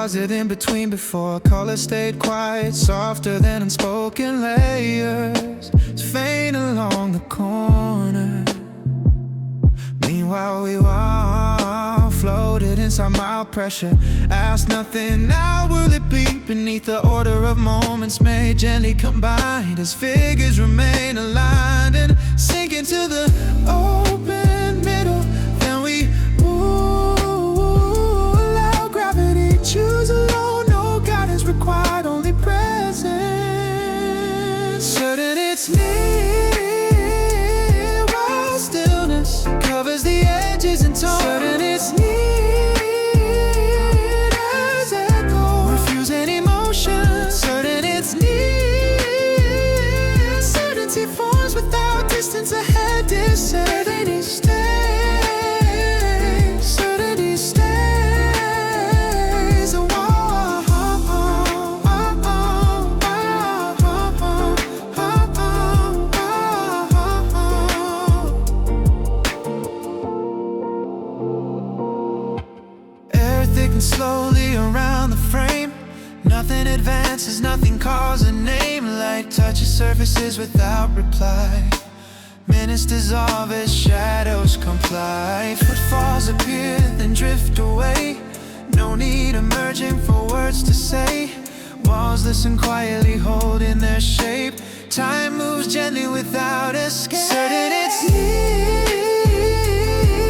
paused in between before color stayed quiet, softer than unspoken layers. It's faint along the corner. Meanwhile we walk, floated inside mild pressure. Ask nothing, now will it be beneath the order of moments made gently combined as figures remain aligned and sink into the open middle. Then we allow gravity, choose alone, no guidance required, only presence. Certain it's near while stillness covers the edges and tones. Certain it's near as echo, refusing emotion. Certain it's near, certainty forms without distance ahead. Certainty stays, certainty stays. Air thickens slowly around the frame. Nothing advances, nothing calls a name. Light touches surfaces without reply. Minutes dissolve as shadows comply. Footfalls appear, then drift away. No need emerging for words to say. Walls listen quietly, holding their shape. Time moves gently without escape. Certain it's near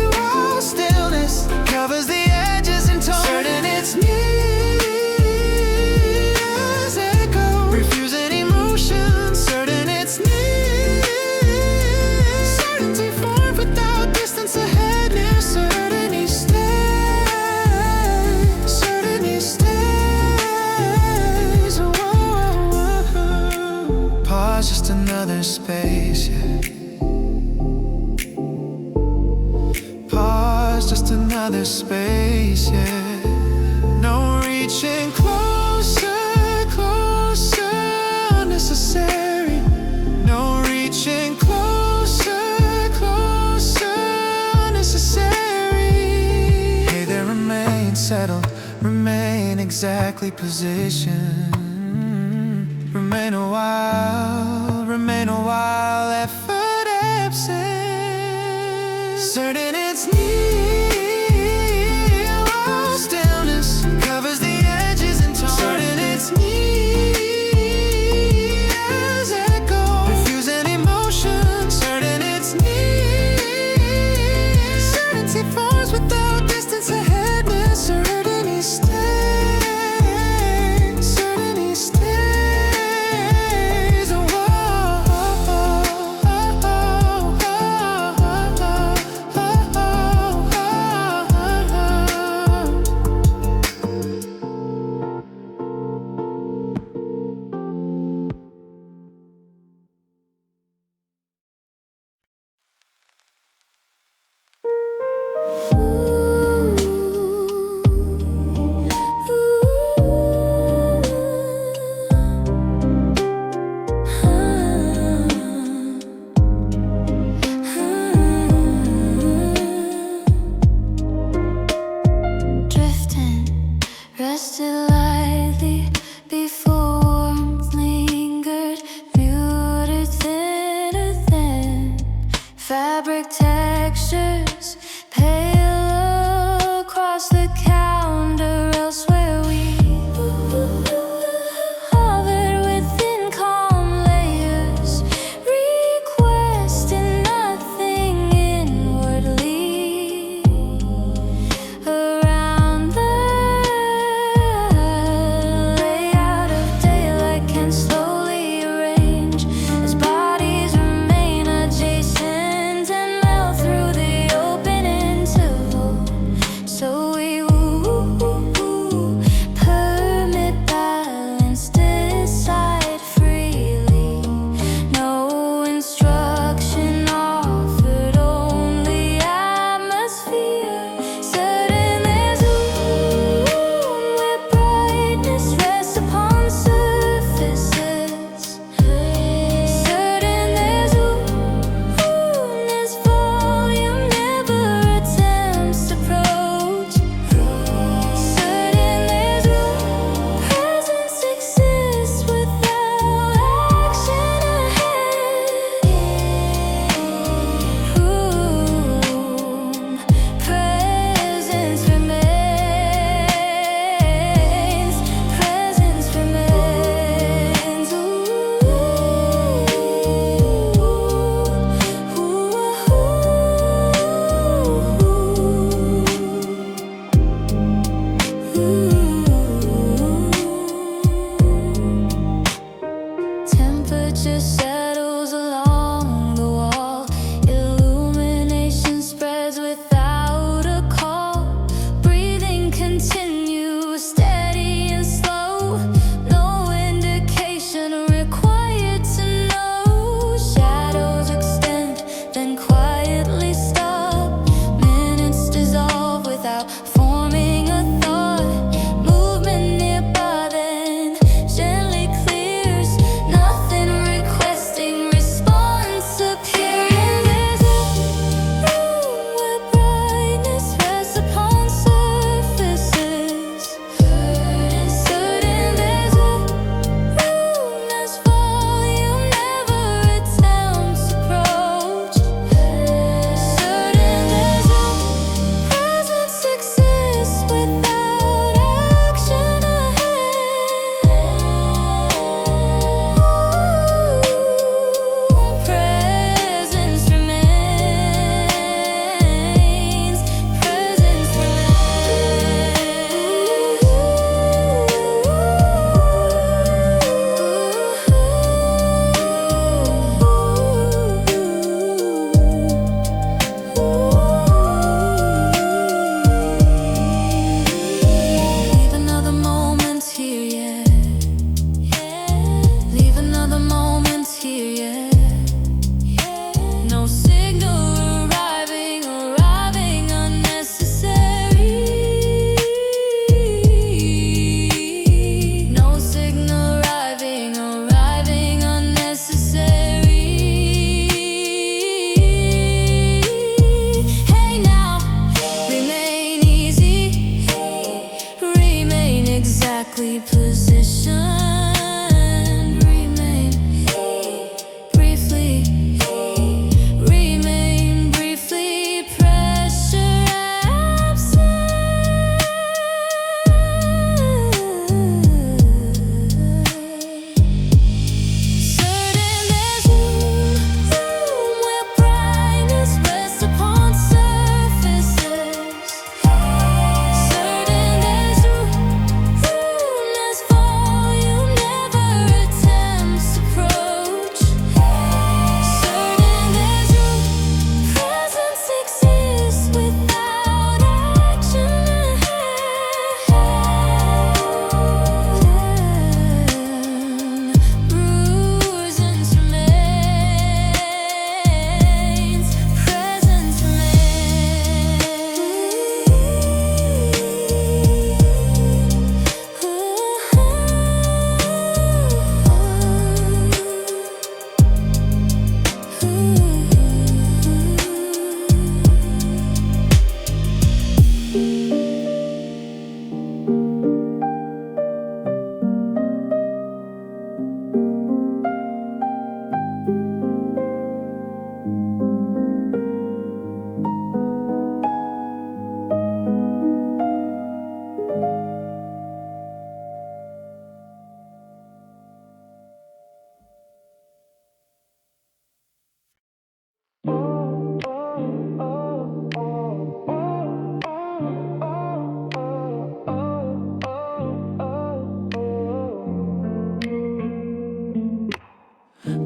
while stillness covers the edges and tones. Certain it's near as echo, refusing emotion. Certain it's near, certainty formed without distance ahead. Near certainty stays, certainty stays. Pause, just another space, yeah. Pause, just another space, yeah. No reaching closer, closer, unnecessary. No reaching closer, closer, unnecessary. Hey, there, remain settled, remain exactly positioned. Remain a while, effort absent. Certain it's near while stillness covers the edges and tones. Certain it's near as echo, refusing emotion. Certain it's near, certainty forms without distance ahead. Certainty stays, certainty stays.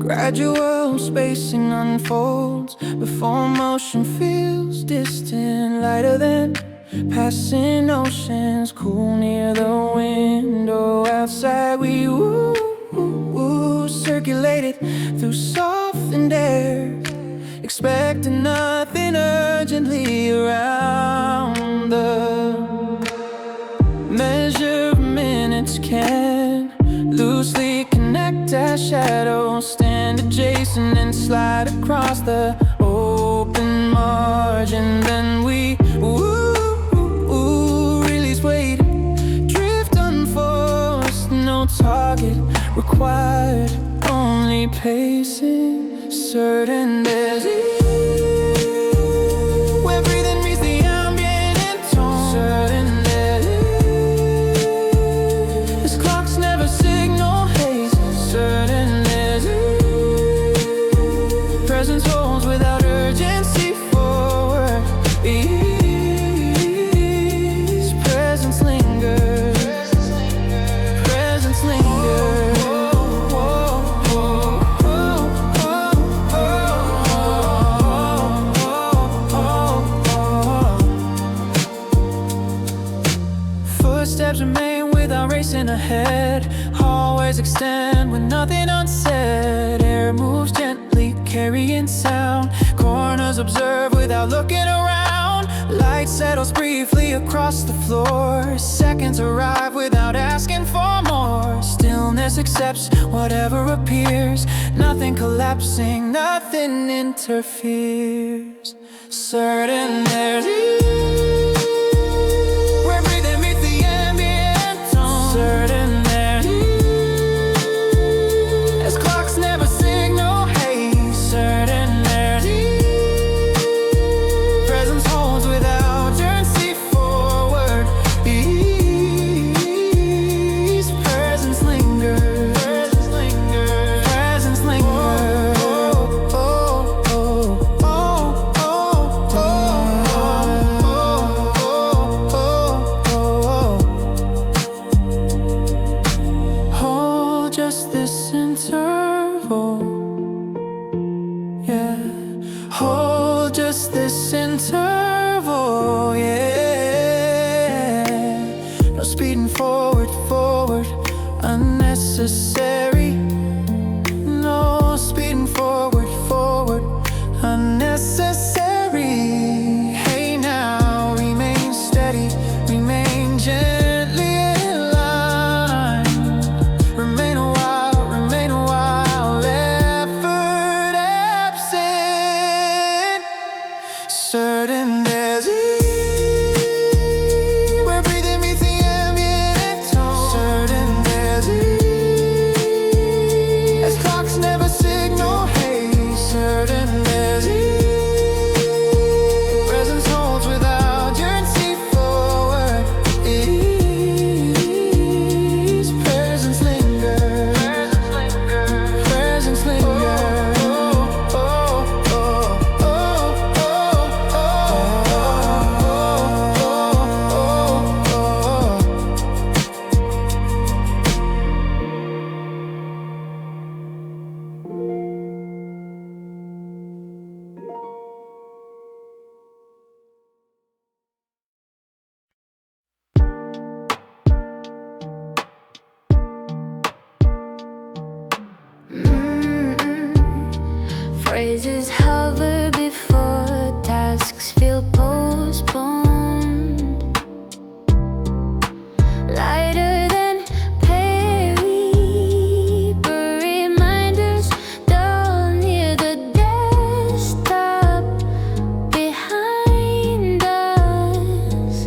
Gradual spacing unfolds before motion feels distant, lighter than passing oceans, cool near the window. Outside we circulated through softened air, expecting nothing urgently around. The measure of minutes can loosely connect as shadows stand adjacent and slide across the open margin. Then we release weight, drift unforced, no target required, only pacing, certain there's where breathing meets the ambient in tone, certain this clock's never signal haze, certain there's presence holds without urgency forward. Ease, presence lingers, presence lingers. Footsteps remain without racing ahead. Hallways extend with nothing unsaid. Air moves gently, carrying sound. Corners observe without looking around. Light settles briefly across the floor. Seconds arrive without asking for more. Stillness accepts whatever appears. Nothing collapsing, nothing interferes. Certain there's where breathing meets the ambient tone, certain there's as clocks never signal haze, certain there's presence holds without urgency forward. Ease, presence lingers, presence lingers, presence lingers. Hold just this interval, yeah. Hold just this interval, yeah. No speeding forward, forward, unnecessary. No speeding forward, forward, unnecessary. Hey now, remain steady, remain gently in line. Remain a while, effort absent. Certain there's where breathing meets the ambient tone, certain there's as clocks never signal haze, certain there's presence holds without urgency forward. Ease, presence lingers, presence lingers. Phrases hover before tasks feel postponed. Lighter than paper reminders dull near the desktop behind us.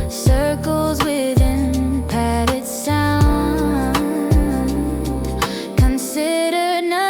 Circles within padded sound. Consider now.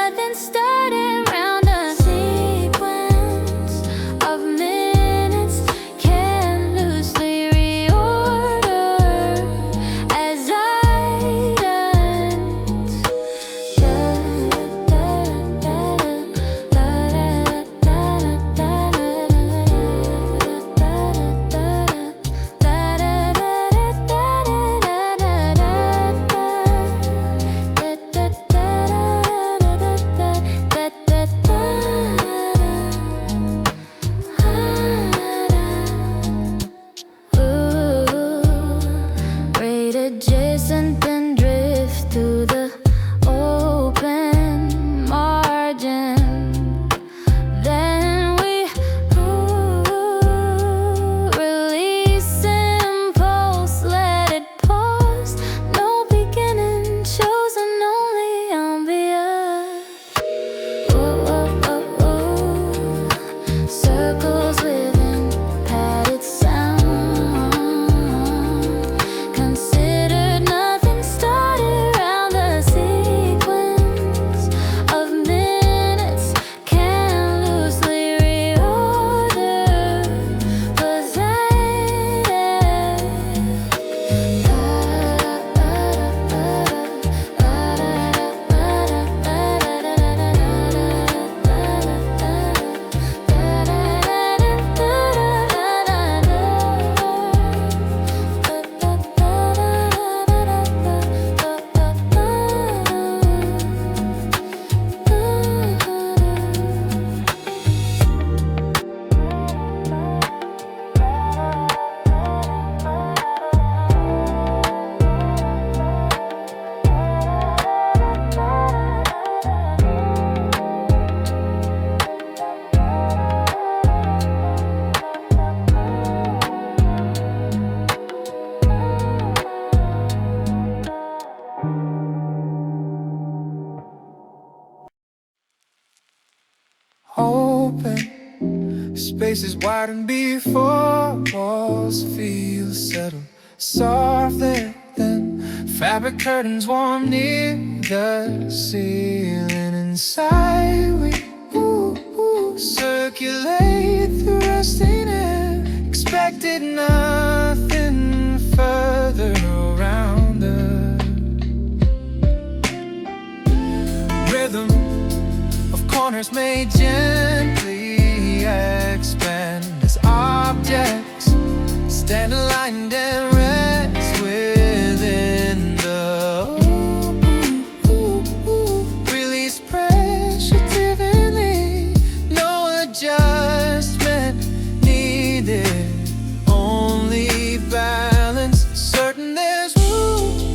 spaces widen before walls feel settled. Softer than fabric curtains warm near the ceiling. Inside we circulate through rusting air. Expected nothing further around us. Rhythm of corners may gently expand as objects stand aligned and rest within the release pressure differently. No adjustment needed, only balance. Certain there's room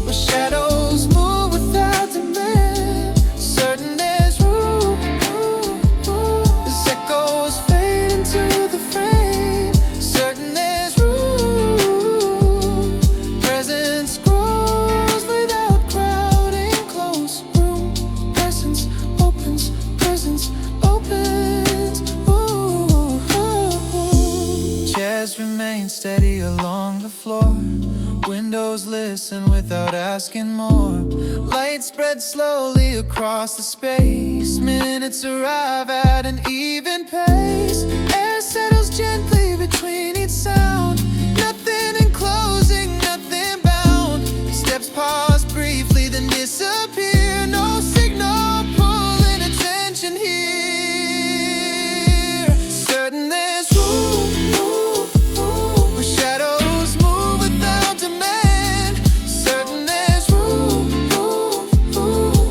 where shadows move without demand. Certain there's room as echoes fade into the frame. Certain there's room, presence grows without crowding. Close room, presence opens, presence opens. Chairs remain steady along the floor. Windows listen without asking more. Light spreads slowly across the space. Minutes arrive at an even pace. Air settles gently between each sound. Nothing enclosing, nothing bound. Steps pause briefly, then disappear. No signal pulling attention here. Certain there's room where shadows move without demand. Certain there's room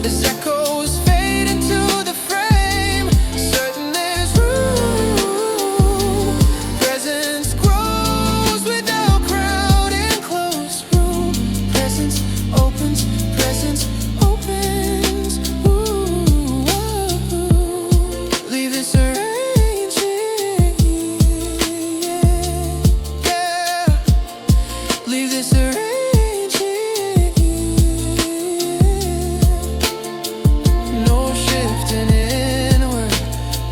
as echoes fade into the frame. Certain there's room, presence grows without crowding. Close room, presence opens, presence opens. Leave this arranging, yeah. Leave this arranging. No shifting inward,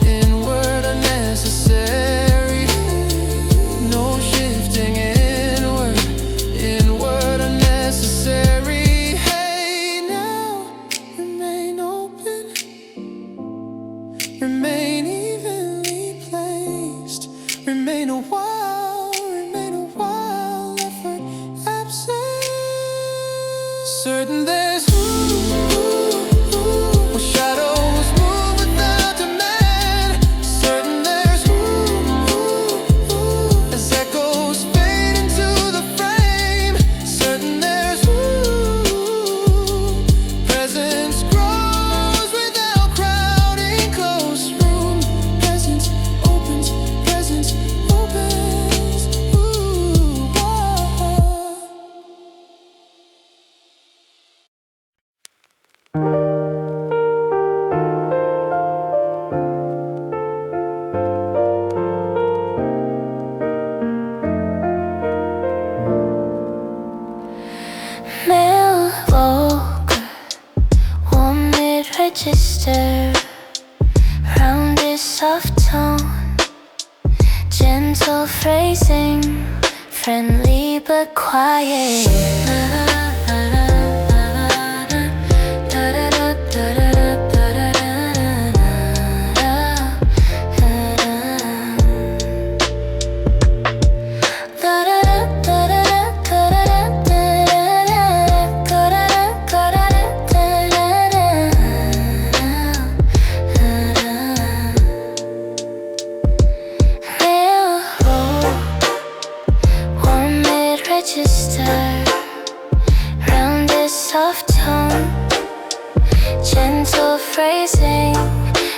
inward unnecessary. No shifting inward, inward unnecessary. Hey, now remain open, remain evenly placed. Remain a while, effort absent. Certain there's where shadows move without demand. Certain there's as echoes fade into the frame. Certain there's presence grows without crowding. Close room, presence opens, presence opens. Mail local, warm mid-register, rounded soft tone, gentle phrasing, friendly but quiet. Register, rounded soft tone, gentle phrasing,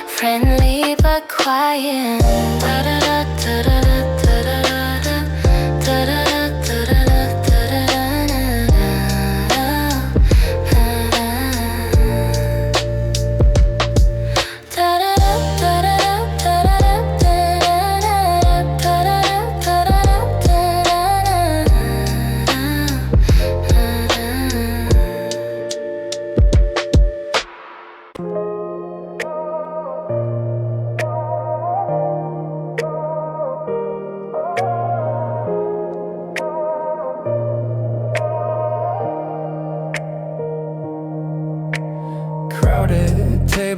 friendly but quiet.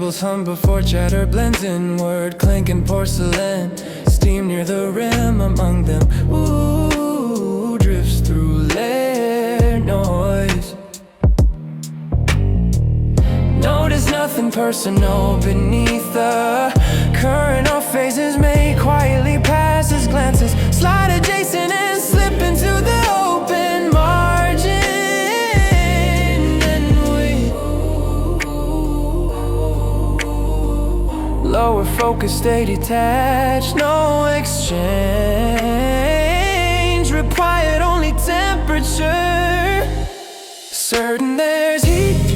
Pebbles hum before chatter blends in. Word clinking porcelain, steam near the rim among them. Ooh, drifts through layer noise. Notice nothing personal beneath the current of faces made quietly pass as glances slide adjacent and slip into the open margin. And we lower focus, stay detached, no exchange required, only temperature. Certain there's heat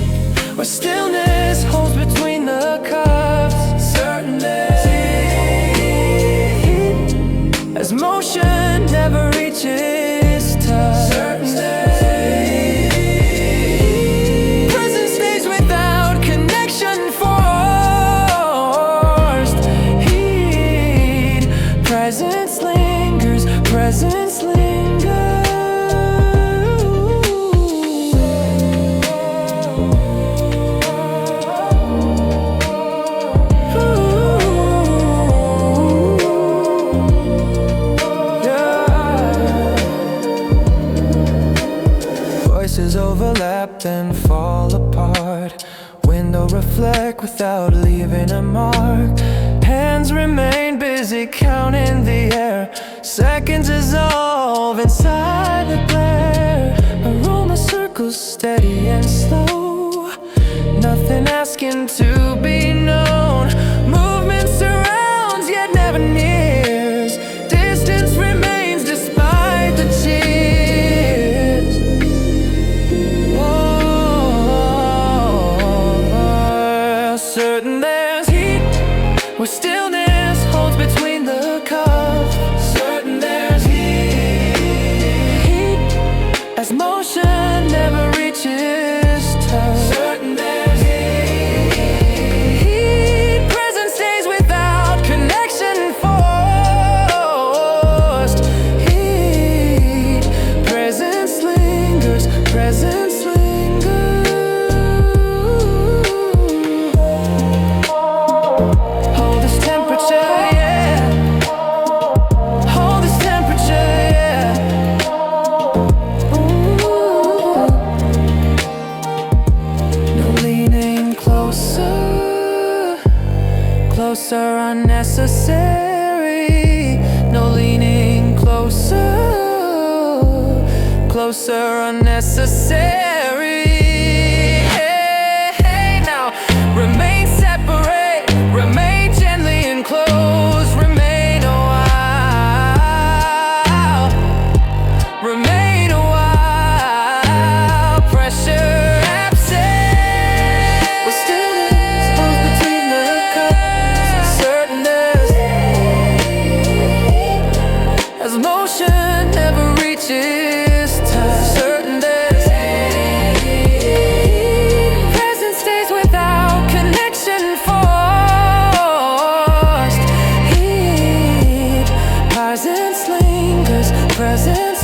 where stillness holds between the cups. Certain there's heat as motion never reaches touch. Certain there's heat. Presence stays without connection, forced heat. Presence lingers, presence lingers. Overlap then fall apart. Window reflect without leaving a mark. Hands remain busy counting the air. Seconds dissolve inside the glare. Aroma circles steady and slow. Nothing asking to be known. Movement surrounds yet never nears. Distance remains despite the cheers. Certain there's heat where stillness holds between the cups. Certain there's heat as motion never reaches touch. Certain there's heat. Presence stays without connection, forced heat. Presence lingers, presence lingers. Closer, unnecessary. No leaning closer. Closer, unnecessary. Hey, hey, now remain separate. Remain gently enclosed. Remain a while. Remain a while. Pressure. Presence stays without connection, forced heat. Presence lingers, presence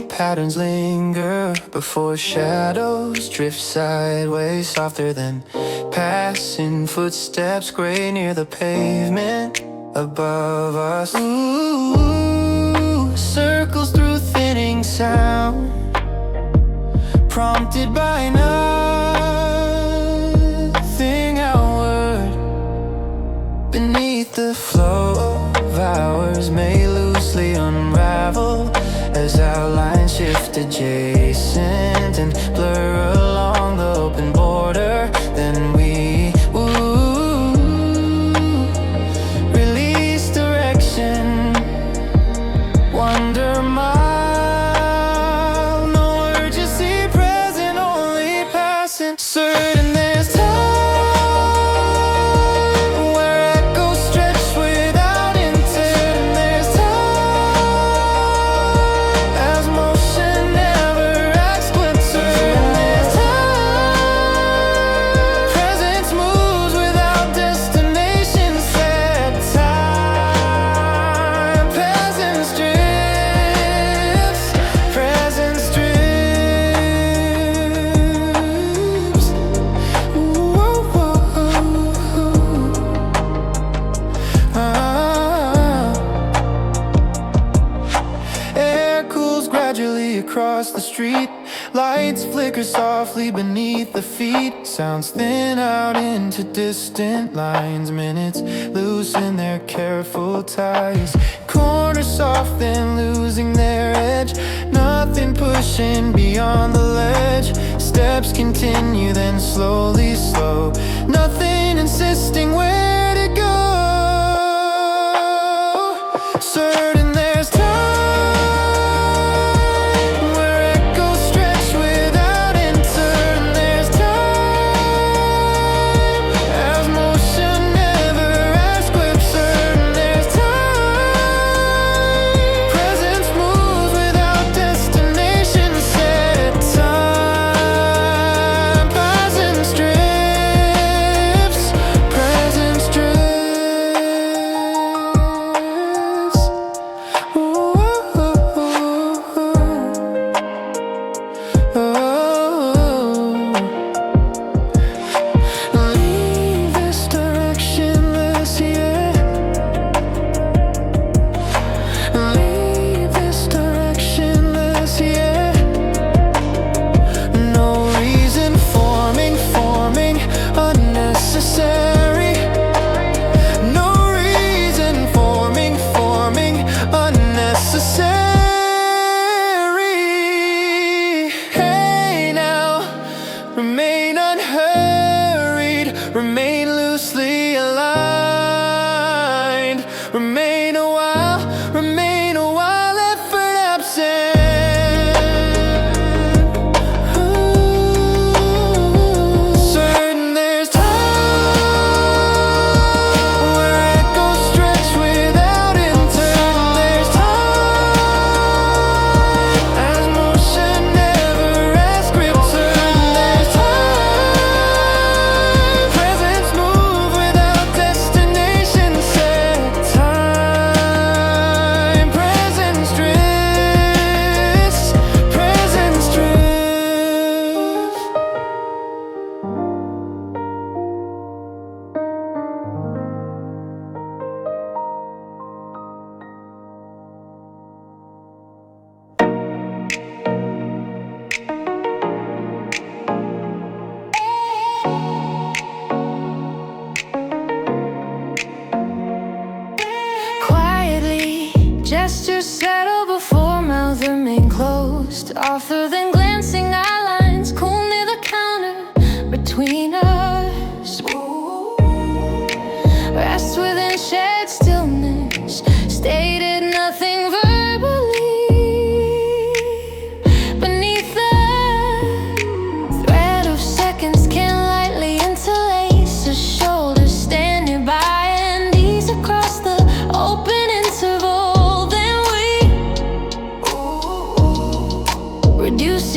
patterns linger before shadows drift sideways, softer than passing footsteps, gray near the pavement above us. Ooh, circles through thinning sound, prompted by nothing outward. Beneath the flow of hours may loosely unravel as outlines shift adjacent and blur along the open border. Then we release direction, wonder mile, no urgency present, only passing. quietly across the street. Lights flicker softly beneath the feet. Sounds thin out into distant lines. Minutes loosen their careful ties. Corners soft then losing their edge. Nothing pushing beyond the ledge. Steps continue then slowly slow. Nothing insisting where to go. Certain there's time where echoes stretch without end. Certain there's time as motion never asks quip. Certain there's time presence moves without destination set. Time presence drifts. Presence drifts. Ooh, leave this directionless, yeah. Leave this directionless, yeah. No reason forming unnecessary. No reason forming unnecessary. Hey now, remain unhurried, remain loosely aligned. Remain a while, effort absent. Certain there's time where echoes stretch without end. Certain there's time as motion never asks grip. Certain there's time presence move without destination set. Time presence drifts. Presence drifts. Quietly, gestures settle before mouths remain closed. Offer then glancing eyelines cool near the counter between us. Rest within shared stillness, stated nothing verbally. Beneath the thread of seconds can lightly interlace a shoulder standing by and ease across the open interval. Then we reduce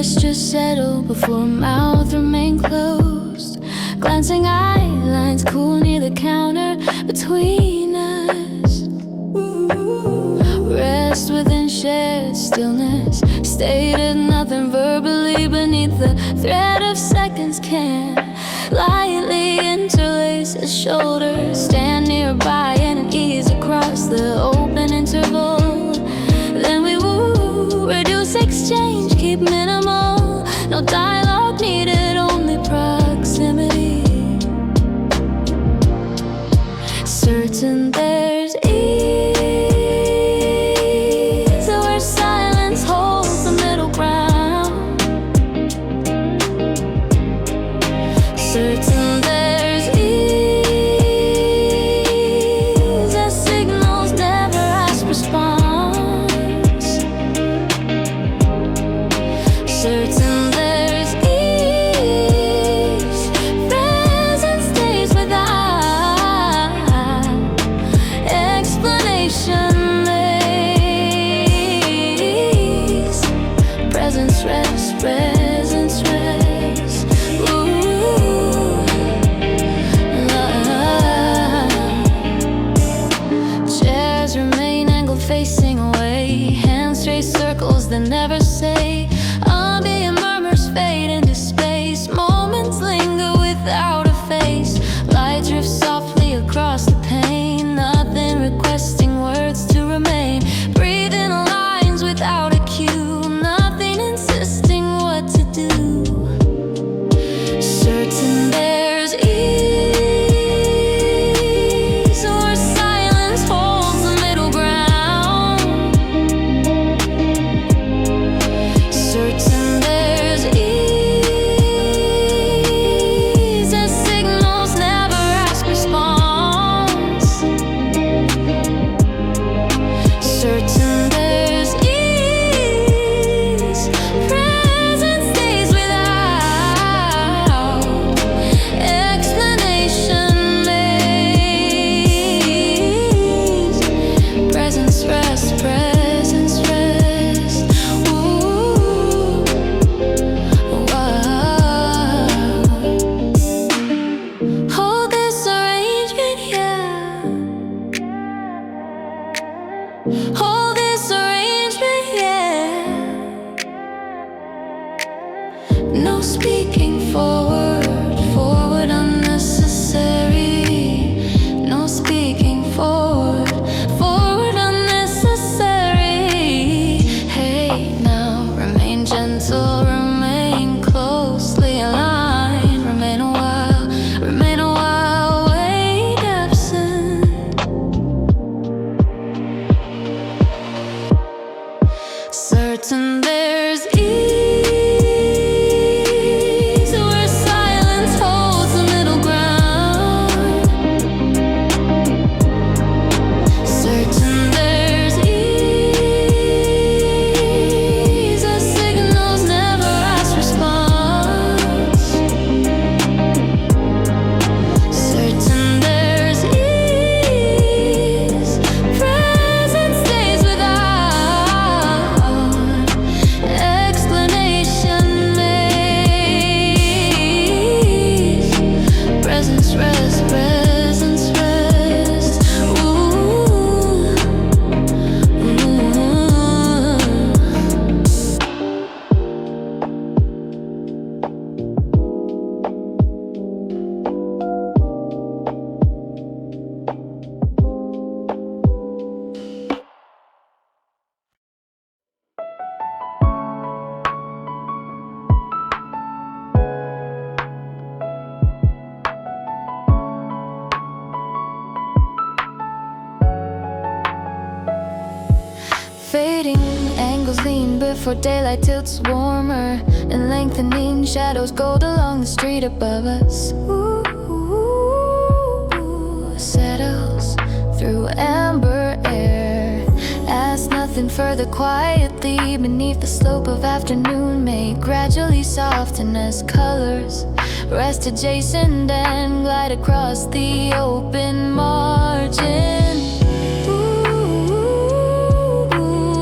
gestures settle before mouth remain closed. Glancing eye lines cool near the counter between us. Rest within shared stillness, stated nothing verbally beneath the thread of seconds can lightly interlace the shoulders. Stand nearby and ease across the open interval. Then we woo, reduce exchange, keep minimal. No dialogue needed, only proximity. Certain there's ease where silence holds the middle ground. Certain there's ease as signals never ask response. Certain there's ease, presence stays without explanation. Lays presence rest, presence rest. Ooh, chairs remain angled facing away. Hands trace circles that never say. Ambient murmurs fade into space. Moments linger without a face. Light drifts softly across the pane. Nothing requesting words to remain. Breathing lines without a cue. Nothing insisting what to do. Certain there's ease where silence holds the middle ground. Certain there's ease as signals never ask response. Certain there's ease, presence stays without explanation. Lays presence rest, presence rest. Ooh, wow. Hold this arrangement, yeah. Hold this arrangement, yeah. No speaking forward, forward unnecessary. No speaking forward, forward unnecessary. Hey, now remain gentle, remain closely aligned. Remain a while, wait absent. Certain there's ease where silence holds the middle ground. Certain there's ease as signals never ask response. Certain there's ease, presence stays without explanation. Lays presence rest, presence rest. Ooh, fading angles lean before daylight tilts warmer, and lengthening shadows gold along the street above us. Ooh, settles through amber air as nothing further quietly beneath the slope of afternoon may gradually soften as colors rest adjacent and glide across the open margin. Ooh,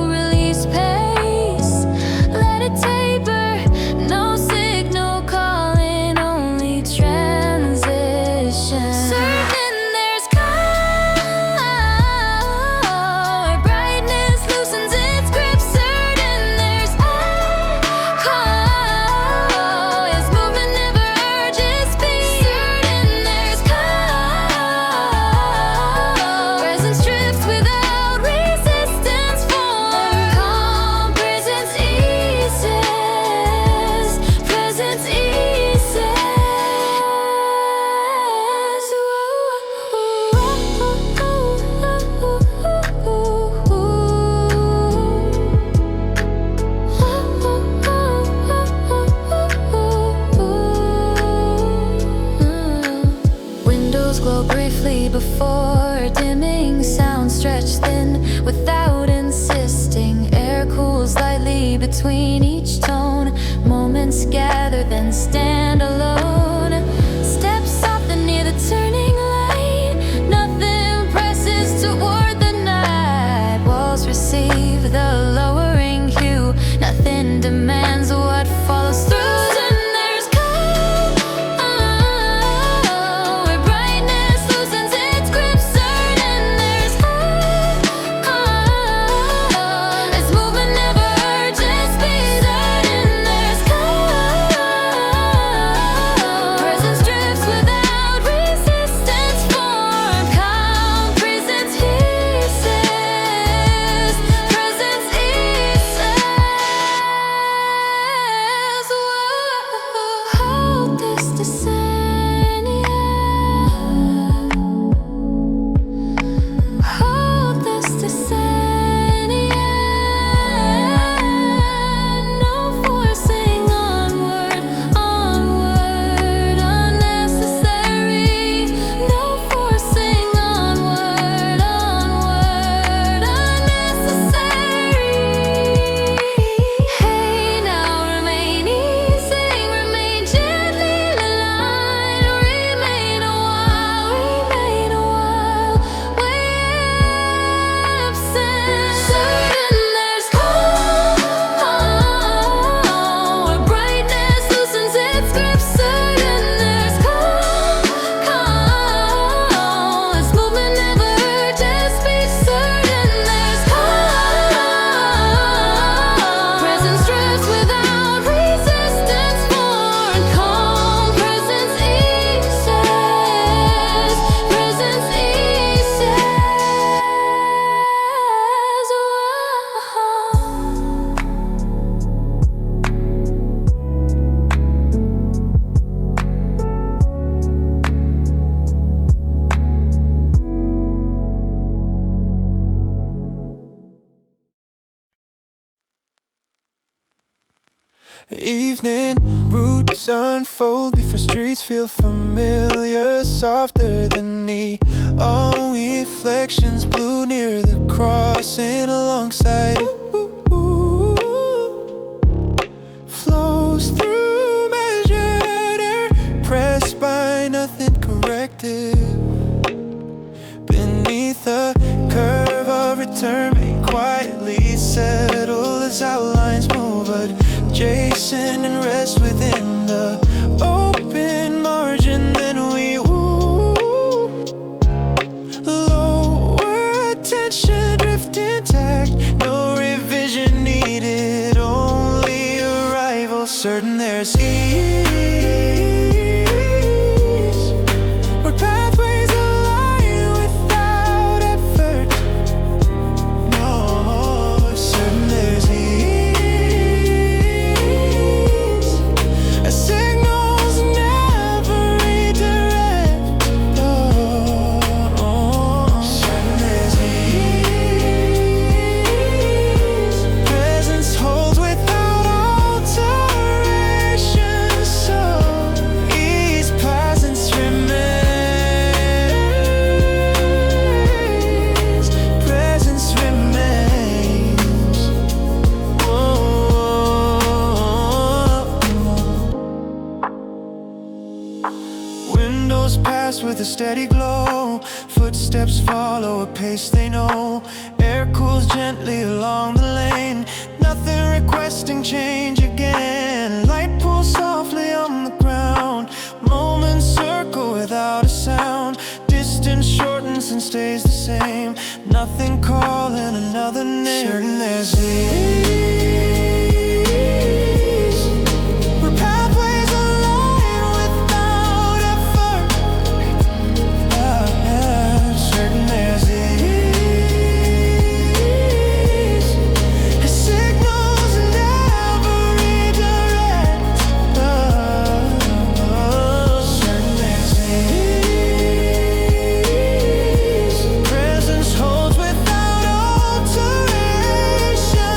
release pace, let it taper between each tone. Moments gather, then stand alone. Steps soften near the turning light. Nothing presses toward the night. Walls receive the lowering hue. Nothing demands what follows through. Then there's calm, where brightness loosens its grip. Certain there's high, as movement never urges speed. Certain there's calm, presence drifts without resistance. Form calm presence, he says. Presence, he says. Hold this decennia. Hold this decennia. No forcing onward, onward, unnecessary. No forcing onward, onward, unnecessary. Hey, now remain easy, remain gently aligned. Remain a while, we're absent. Certain there's calm, where brightness loosens its grip. Certain there's calm, as movement never urges speed. Certain there's calm, presence drifts without resistance. Foreign calm, presence eases. Presence eases. Evening roots unfold before streets feel familiar, softer than neon reflections, blue near the crossing alongside. Flows through measured air, pressed by nothing corrected. Beneath the curve of return, may quietly settle as outlines move, adjacent and rest within the open margin. Then we lower attention, drift intact, no revision needed, only arrival. Certain there's ease, where pathways align without effort. No, certain there's ease, as signals never redirect. Certain there's ease, presence holds without alteration. So ease, presence remains. Presence remains. Windows pass with a steady glow. Footsteps follow a pace they know. Air cools gently along the lane. Nothing requesting change again. Light pulls softly on the ground. Moments circle without a sound. Distance shortens and stays the same. Nothing calling another name. Certain there's ease, where pathways align without effort. Certain there's ease, as signals never redirect. Certain there's ease, presence holds without alteration.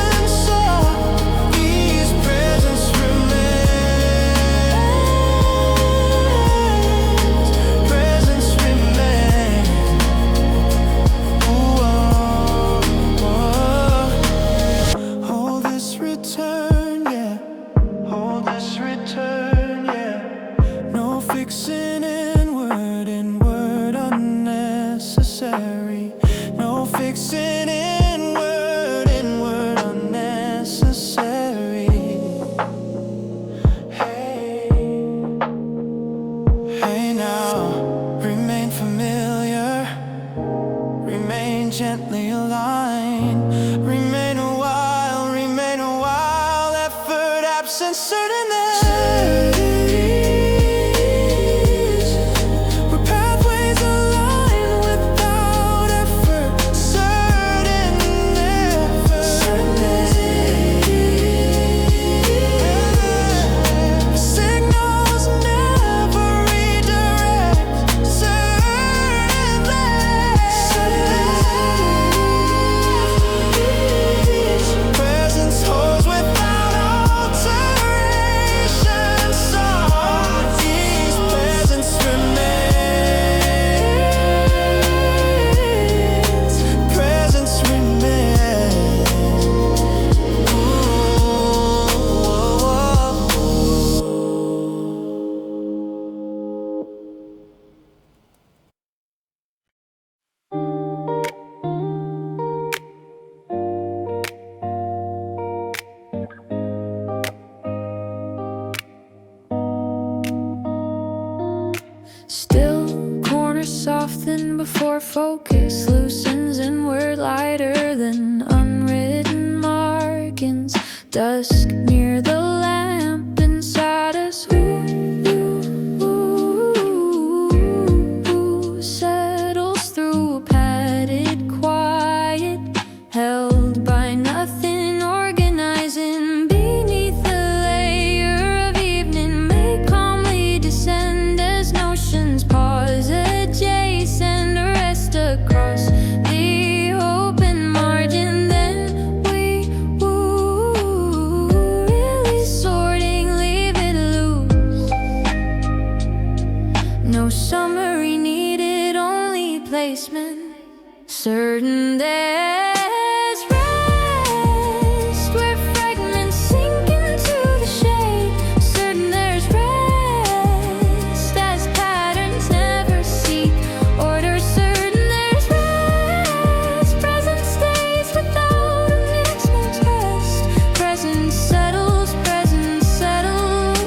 soften before focus loosens and we're lighter than unwritten markings. Dusk near the lamp inside us. Settles through a padded quiet, held by nothing, organizing beneath the layer of evening. May calmly descend as notions pause adjacent, rest across the open margin. Then we really sorting, leave it loose. No summary needed, only placement. Certain there's rest where fragments sink into the shade. Certain there's rest as patterns never seek order. Certain there's rest, present stays without a next moment's rest. Present settles, present settles.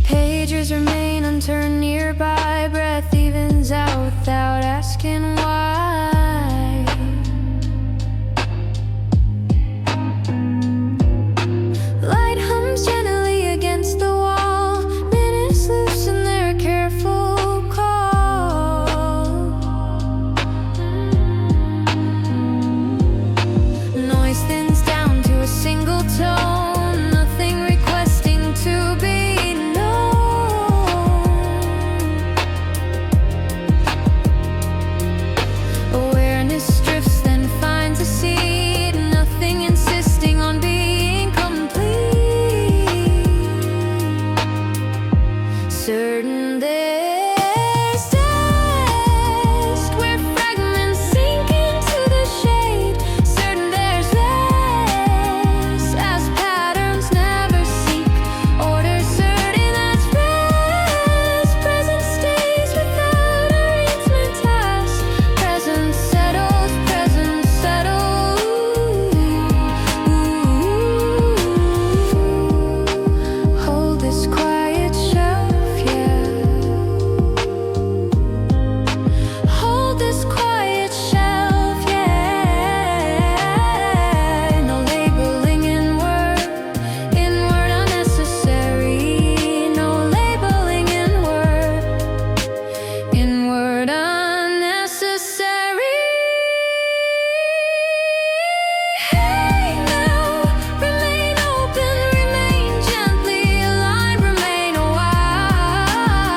Pages remain unturned nearby, breath evens out without asking why. Light hums gently against the wall, minutes loosen their careful call. Noise thins down to a single tone, nothing requesting to be known. Awareness drifts, then finds a seed, nothing insisting on being complete. Certain there's dusk where fragments sink into the shade. Certain there's less as patterns never seek order. Certain that's rest, present stays without arrangement task. Present settles, present settles. Hold this quiet shelf, yeah. Hold this quiet shelf, yeah. No labeling inward unnecessary. No labeling inward unnecessary. Hey now, remain open, remain gently aligned, remain a while,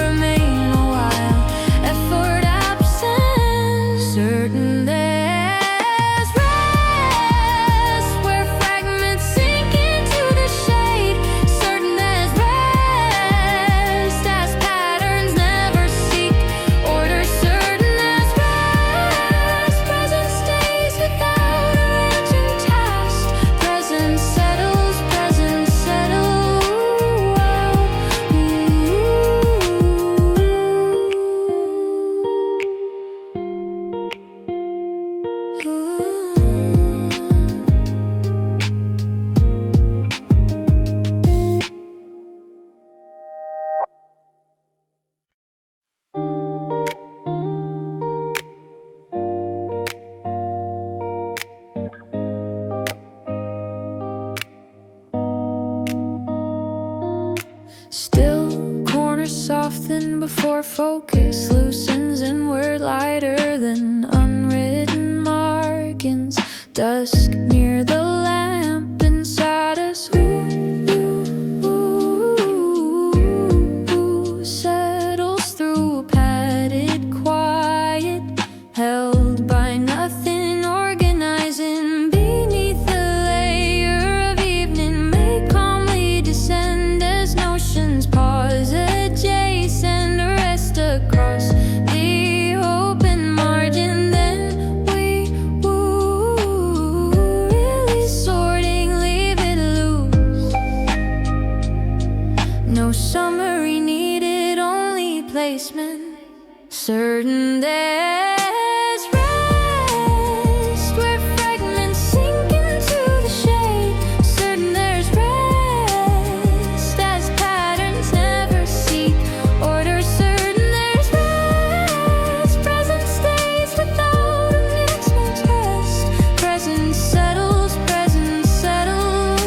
remain a while. Effort absent. Certain there's rest where fragments sink into the shade. Certain there's rest as patterns never seek order. Certain there's rest, present stays without arranging task. Present settles, present settles. Still, corners soften before focus loosens and we're lighter than unwritten markings. Dusk near the lamp inside us. Settles through a padded quiet, held by nothing, organizing beneath the layer of evening. May calmly descend as notions pause adjacent, rest across the open margin. Then we really sorting, leave it loose. No summary needed, only placement. Certain there's rest where fragments sink into the shade. Certain there's rest as patterns never seek order. Certain there's rest, present stays without a next test. Present settles, present settles.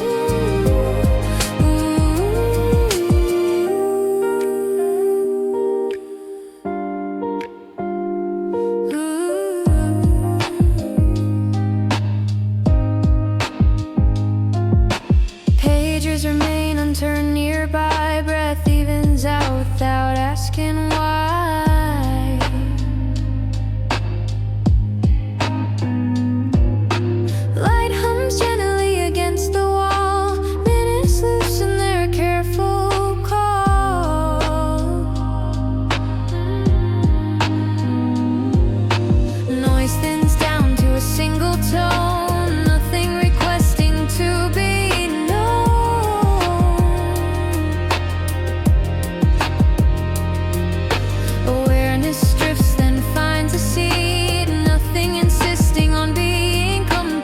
Pages remain unturned nearby. Breath evens out without asking why. Light hums gently against the wall. Minutes loosen their careful call. Noise thins down to a single tone. Nothing requesting to be known. Awareness drifts, then finds a seed. Nothing insisting on being complete.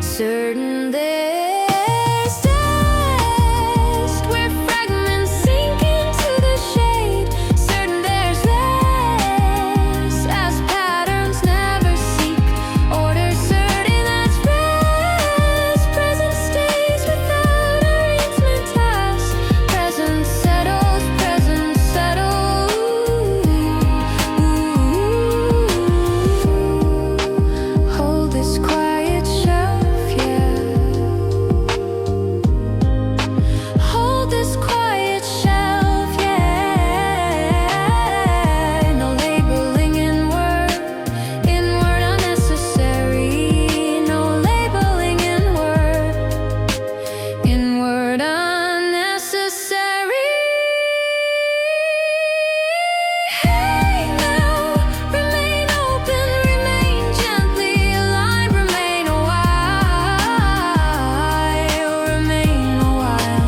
Certain there's dust where fragments sink into the shade. Certain there's less as patterns never seek order. Certain that's rest, present stays without arrangement task. Present settles, present settles. Hold this quiet shelf, yeah. Hold this quiet shelf, yeah. No labeling inward unnecessary. No labeling inward unnecessary. Hey now, remain open, remain gently aligned, remain a while, remain a while.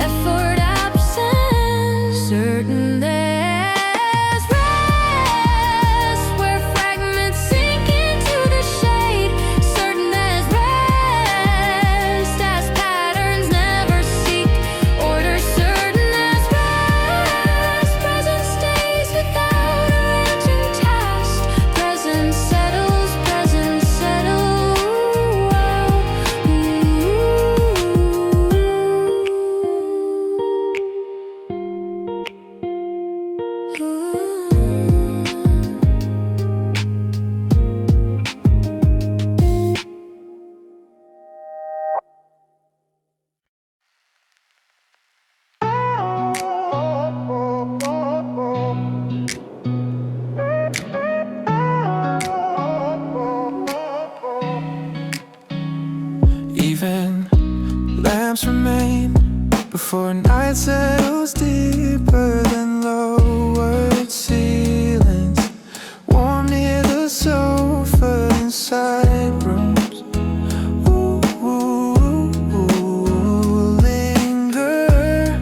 Effort absent. Certain there's rest where fragments sink into the shade. Certain there's rest as patterns never seek order. Certain there's rest, present stays without arranging task. Present settles, present settles. Even lamps remain before night settles deeper than lowered ceilings. Warm near the sofa inside rooms. Ooh, linger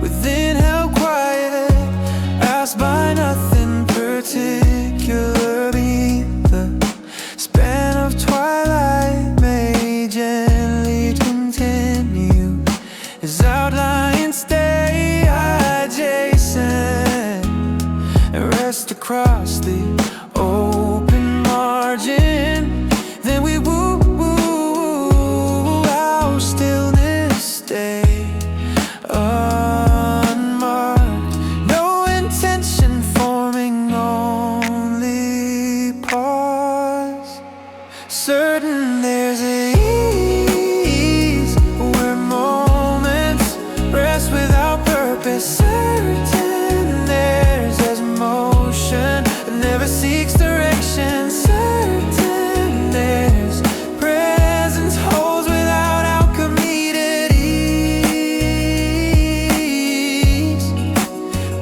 within held quiet, asked by nothing particular beneath the span of twilight. May gently continue as outlines stay adjacent and rest across the open margin. Then we woo our stillness stay unmarked. No intention forming, only pause. Certain there's ease where moments rest without purpose. Certain there's as motion that never seeks direction. Certain there's presence holds without outcome needed ease.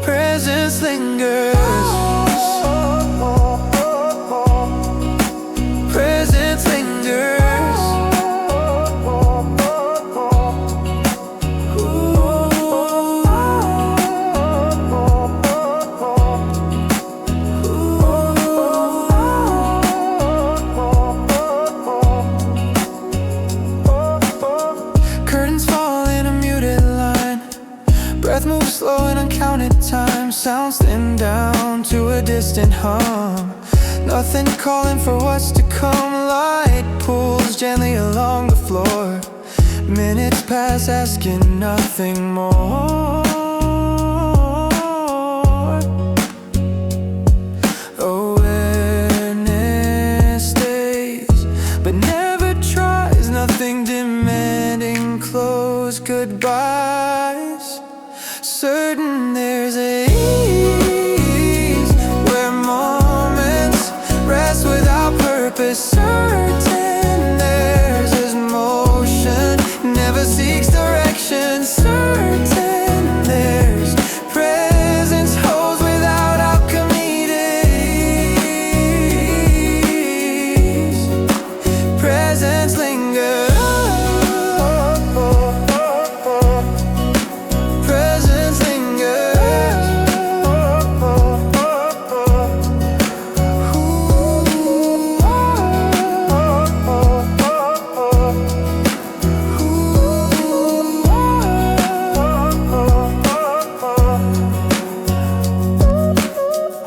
Presence lingers. Presence lingers. come. Nothing calling for what's to come. Light pulls gently along the floor. Minutes pass asking nothing more. Awareness stays, but never tries. Nothing demanding close goodbyes. Certain there's a ease where moments rest without purpose. Certain there's this motion never seeks direction. Certain there's presence holds without alchemy to ease. Presence lingers. Presence lingers.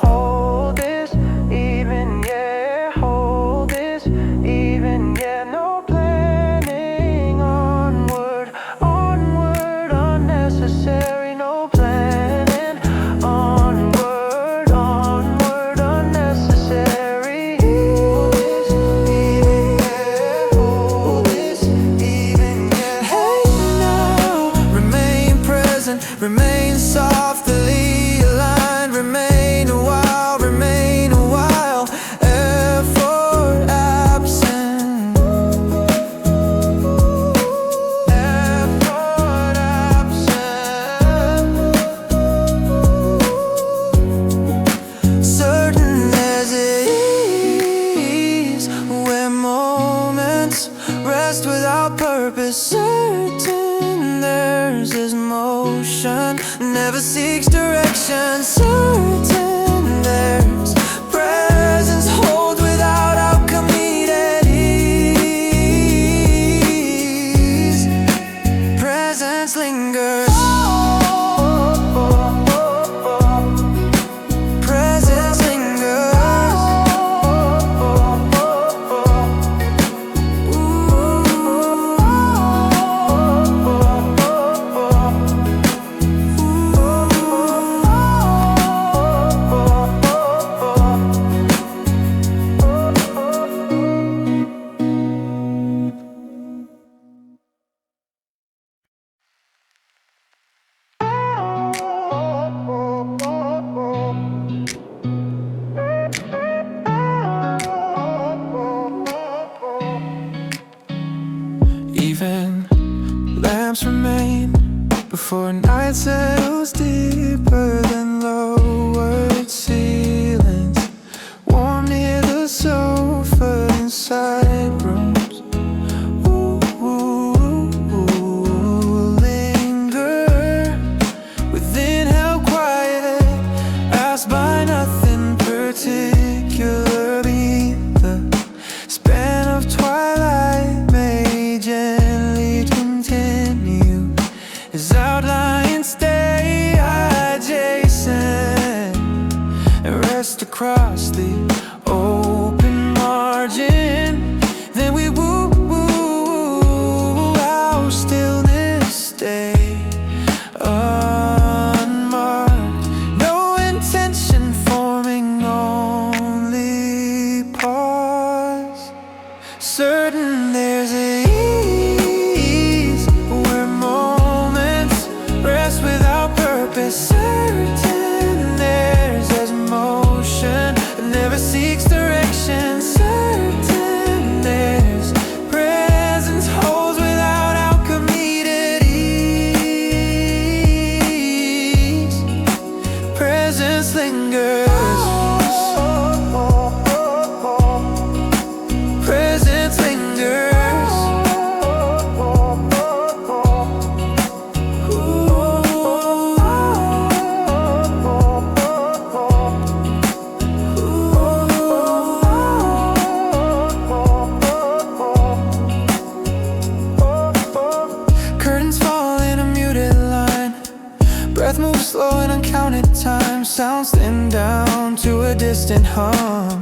Hold this, even yeah. Hold this, even yeah. No planning, onward, onward, unnecessary. No planning, onward, onward, unnecessary. Hold this, even yeah. Hold this, even yeah. Hey now, remain present, remain softly aligned, remain a while, remain a while. Effort absent. Effort absent. Certain there's ease where moments rest without purpose. Certain there's this motion never seeks direction. Certain there's presence hold without alchemy at ease. Presence lingers. Presence lingers. Even lamps remain before night settles deeper than lowered ceilings. Warm near the sofa inside rooms. Ooh, ooh, ooh, linger within held quiet, asked by nothing particular. Beneath the span of twilight may gently continue. His outlines stay adjacent and rest across the open margin. Then we woo, woo, how stillness stay unmarked. No intention forming, only pause. Certain there's a ease where moments rest without purpose. Certain there's this motion that never seeks direction. Certain there's presence holds without alchemy to ease. Presence lingers. Presence lingers. Curtains fall in a muted line. Breath moves slow in uncounted time. Sounds thin down to a distance. distant hum.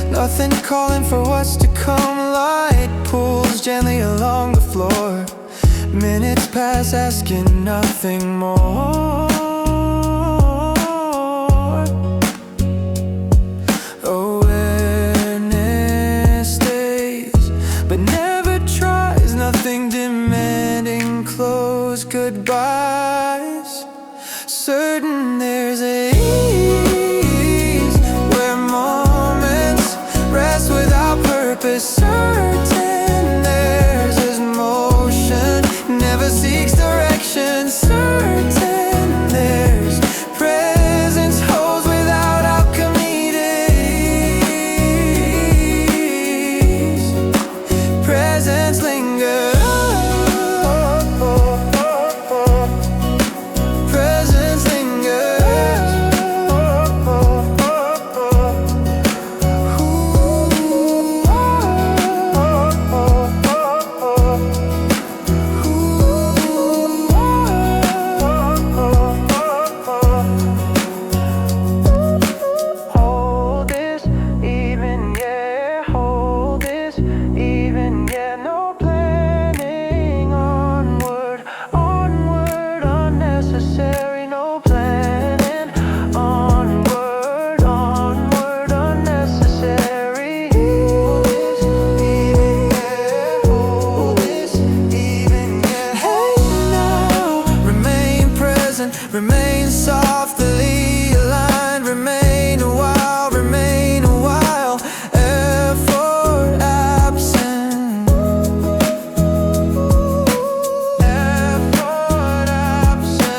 Nothing calling for what's to come. Light pulls gently along the floor. Minutes pass asking nothing more. Awareness stays but never tries. Nothing demanding close goodbyes. Certain there's a ease where moments rest without purpose. Certain there's this motion never seeks direction. Certain there's presence holds without alchemy days. Presence lingers. Presence lingers. Hold this, even yeah. Hold this, even yeah. No planning. Onward, onward, unnecessary. No planning. Onward, onward, unnecessary. Hold this, even yeah. Hold this, even yeah. Hey now, remain present, remain softly aligned, remain a while, remain a while. Effort absent. Effort absent.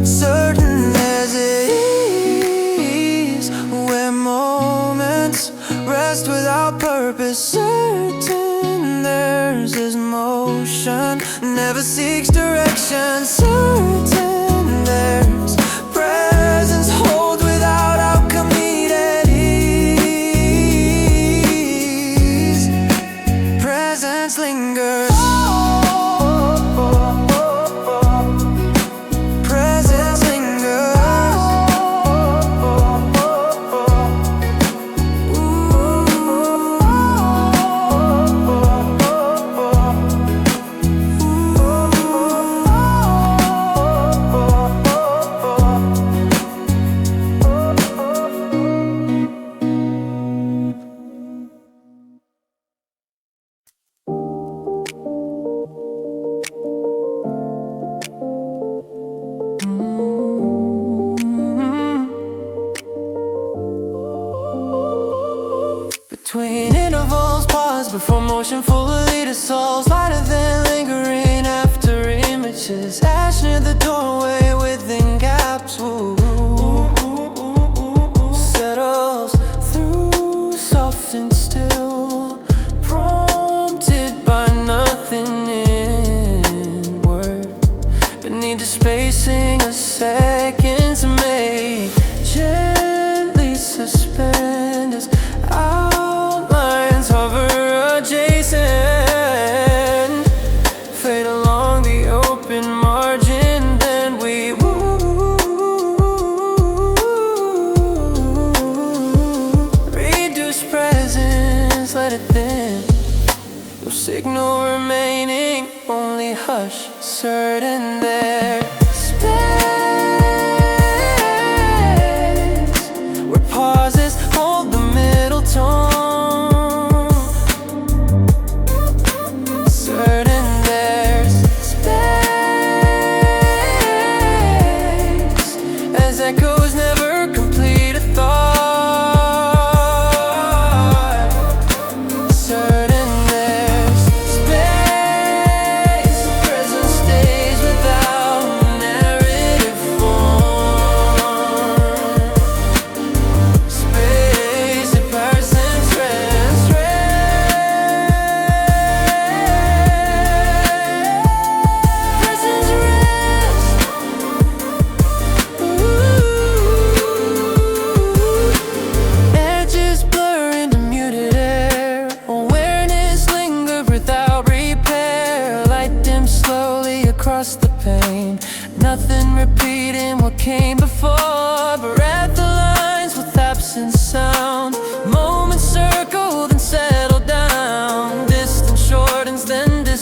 Certain there's ease where moments rest without purpose. Certain there's this motion never seeks direction. Certain there's presence hold without alchemy at ease. Presence lingers. Presence lingers. Between intervals, pause before motion fully lead us souls. Lighter than lingering after images. Ash near the doorway within gaps. Ooh. Settles through soft and still, prompted by nothing inward. Beneath the spacing of seconds made, gently suspend as outlines hover adjacent. Fade along the open margin, then we reduce presence, let it thin. No signal remaining, only hush. Certain there's space where pauses hold the middle tone. Certain there's space as echoes never complete a thought. Certain there's space, presence stays without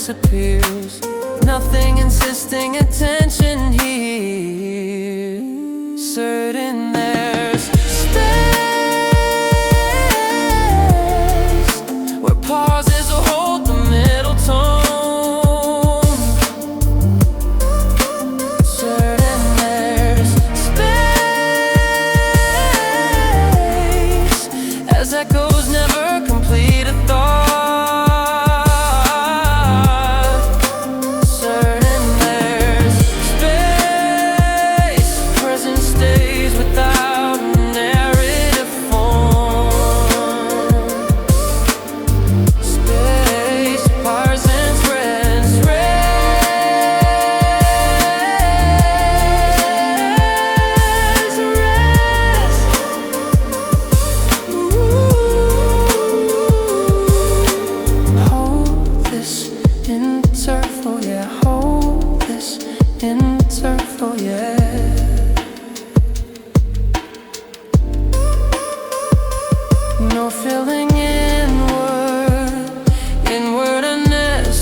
disappears. Nothing insisting attention here. Certain there's space where pauses will hold the middle tone. Certain there's space as echoes never complete a thought. No feeling inward unnecessary.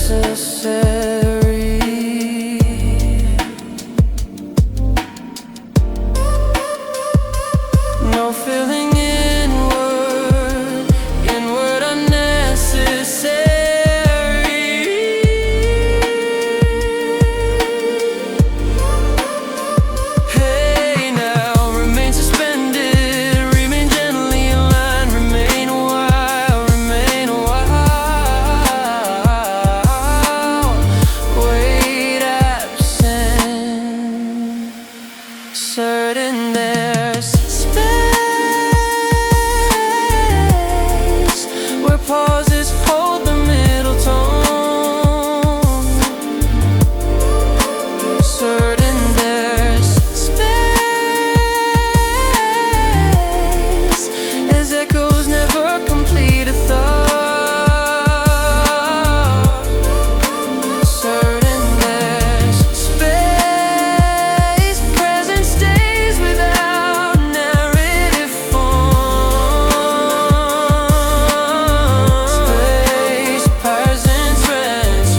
No feeling inward unnecessary. Hey now, remain suspended, remain gently aligned, remain a while, wait absent. Certain there's space where pauses hold the middle tone. Certain there's space as echoes never complete a thought. Certain there's space, present stays without narrative form. Space, presence, rest,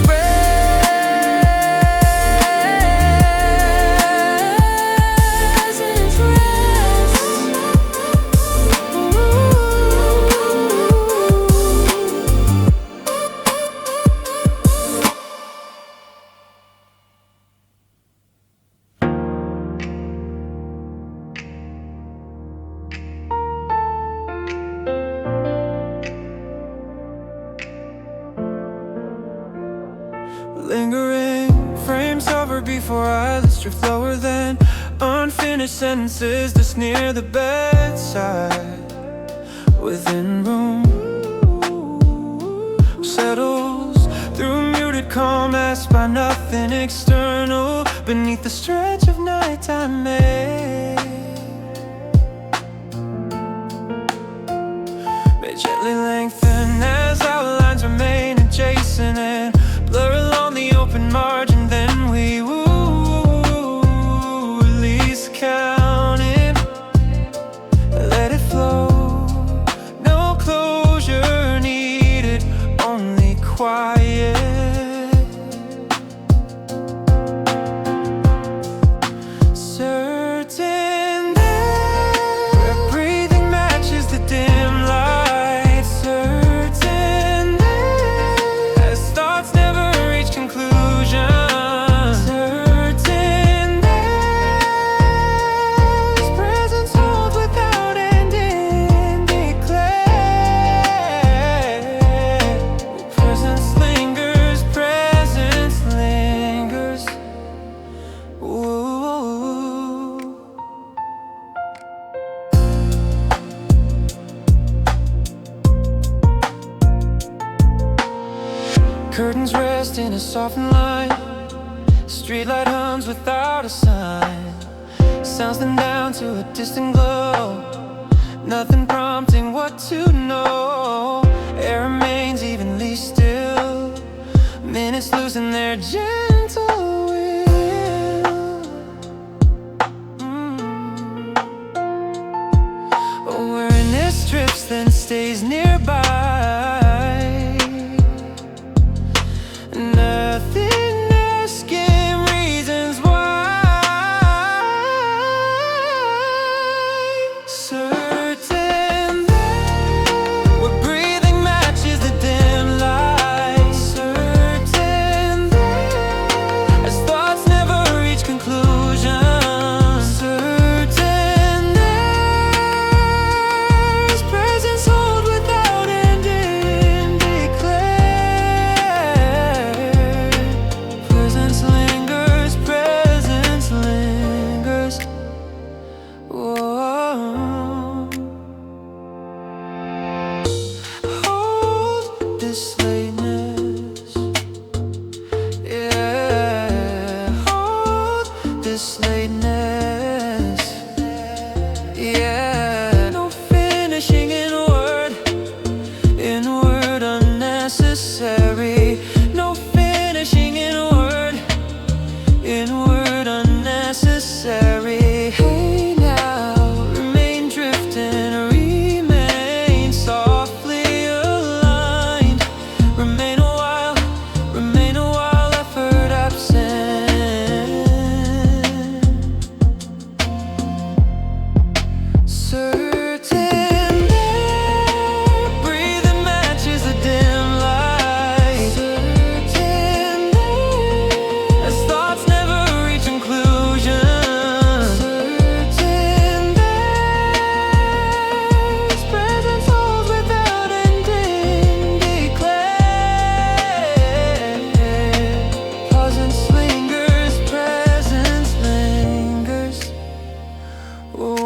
Lingering frames hover before eyelids drift lower than unfinished sentences just near the bedside. Within room settles through muted calm, asked by nothing external. Beneath the stretch of nighttime may gently lengthen as outlines remain adjacent and blur along the open margin. Then we release counting, let it flow. No closure needed, only quiet. Certain that where breathing matches the dim light. Certain that as thoughts never reach conclusion. Certain that as presence holds without ending declare. Presence lingers, presence lingers. Ooh. Curtains rest in a softened line. Streetlight hums without a sign. Sounds them down to a distant glow. Nothing prompting what to know. Air remains evenly still. Minutes losing their gentle will. Awareness drifts then stays nearby. this lateness. Yeah, hold this lateness. Yeah, no finishing in word unnecessary. No finishing in word unnecessary. Hey now, remain drifting, remain softly aligned. Remain a while, effort absent. Certain that breathing matches a dim light. Certain that as thoughts never reach conclusion. Certain that presence holds without ending. Declare presence lingers, presence lingers. Ooh.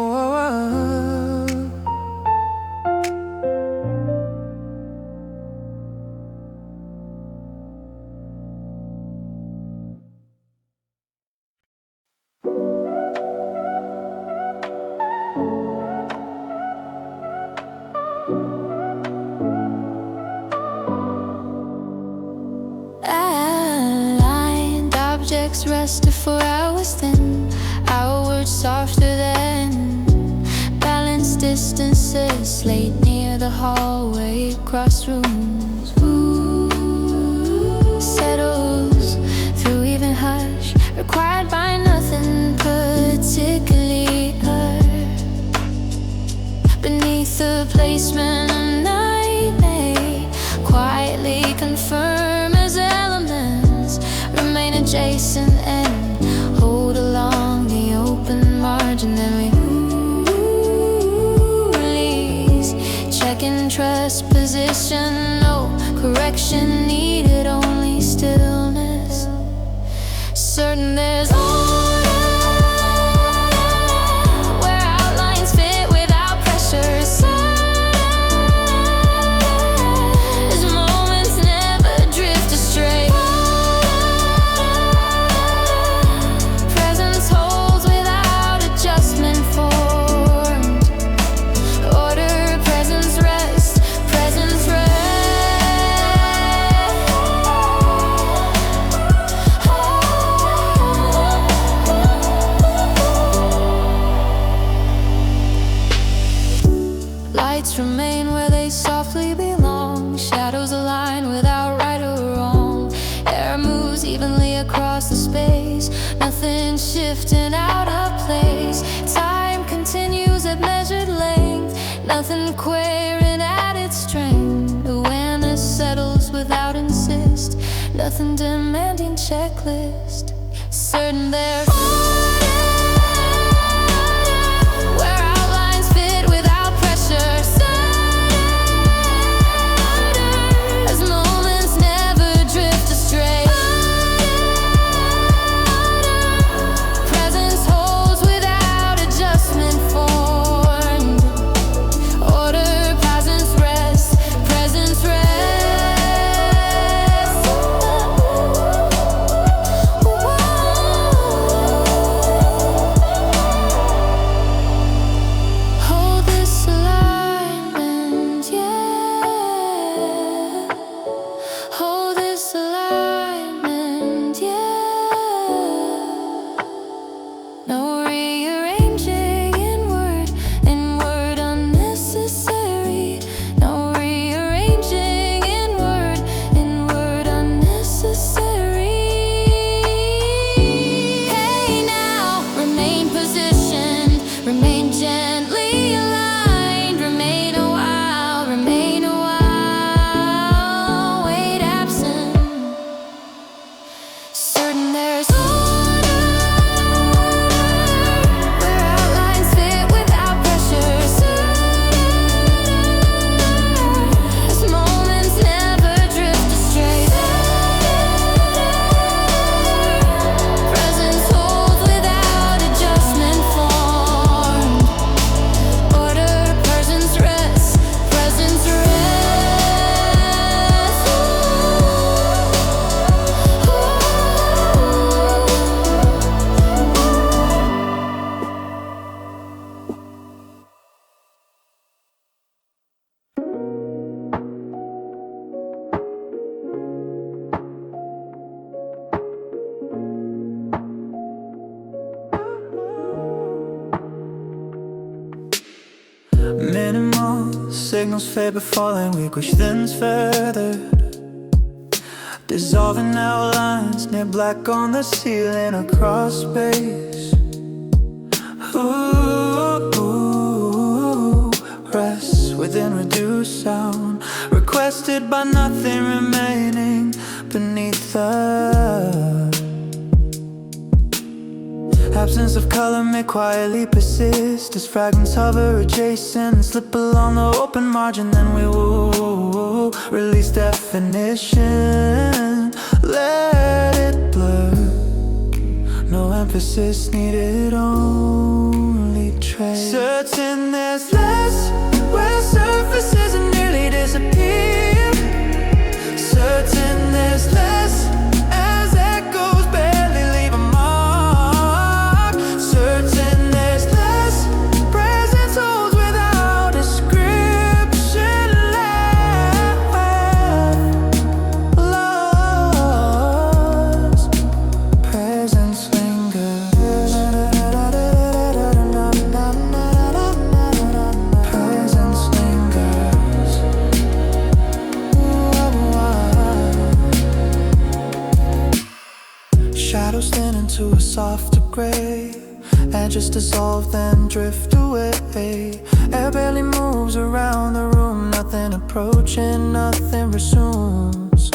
Aligned objects rested for hours then, our words softer than balanced distances laid near the hallway across rooms. Ooh, settles through even hush, required by nothing particularly hurt. Beneath the placement of night may quietly confirm as elements remain adjacent and hold along the open margin. Then we release, check and trust position. No correction needed, only stillness. Certain there's order where outlines fit without pressure. As moments never drift astray. Presence holds without adjustment formed. Order, presence rest, presence rest. Lights remain where they softly belong. Shadows align without right or wrong. Air moves evenly across the space. Nothing shifting out of place. Time continues at measured length. Nothing queering at its strength. Awareness settles without insist. Nothing demanding checklist. Certain there's where outlines fit without pressure. As moments never drift astray. Presence holds without adjustment formed. Order, presence rest, presence rest. signals fade but falling weak, which thins further, dissolving outlines near black on the ceiling across space. Ooh, rests within reduced sound, requested by nothing remaining beneath the absence of color may quietly persist as fragments hover adjacent and slip along the open margin. Then we will release definition, let it blur. No emphasis needed, only trace. Certain there's less where surfaces are nearly disappear. Certain there's less as echoes barely leave a mark. Certain there's less presence holds without description left. Lost presence lingers. Presence lingers. Shadows thin into a softer gray, edges dissolve then drift away. Air barely moves around the room, nothing approaching, nothing resumes.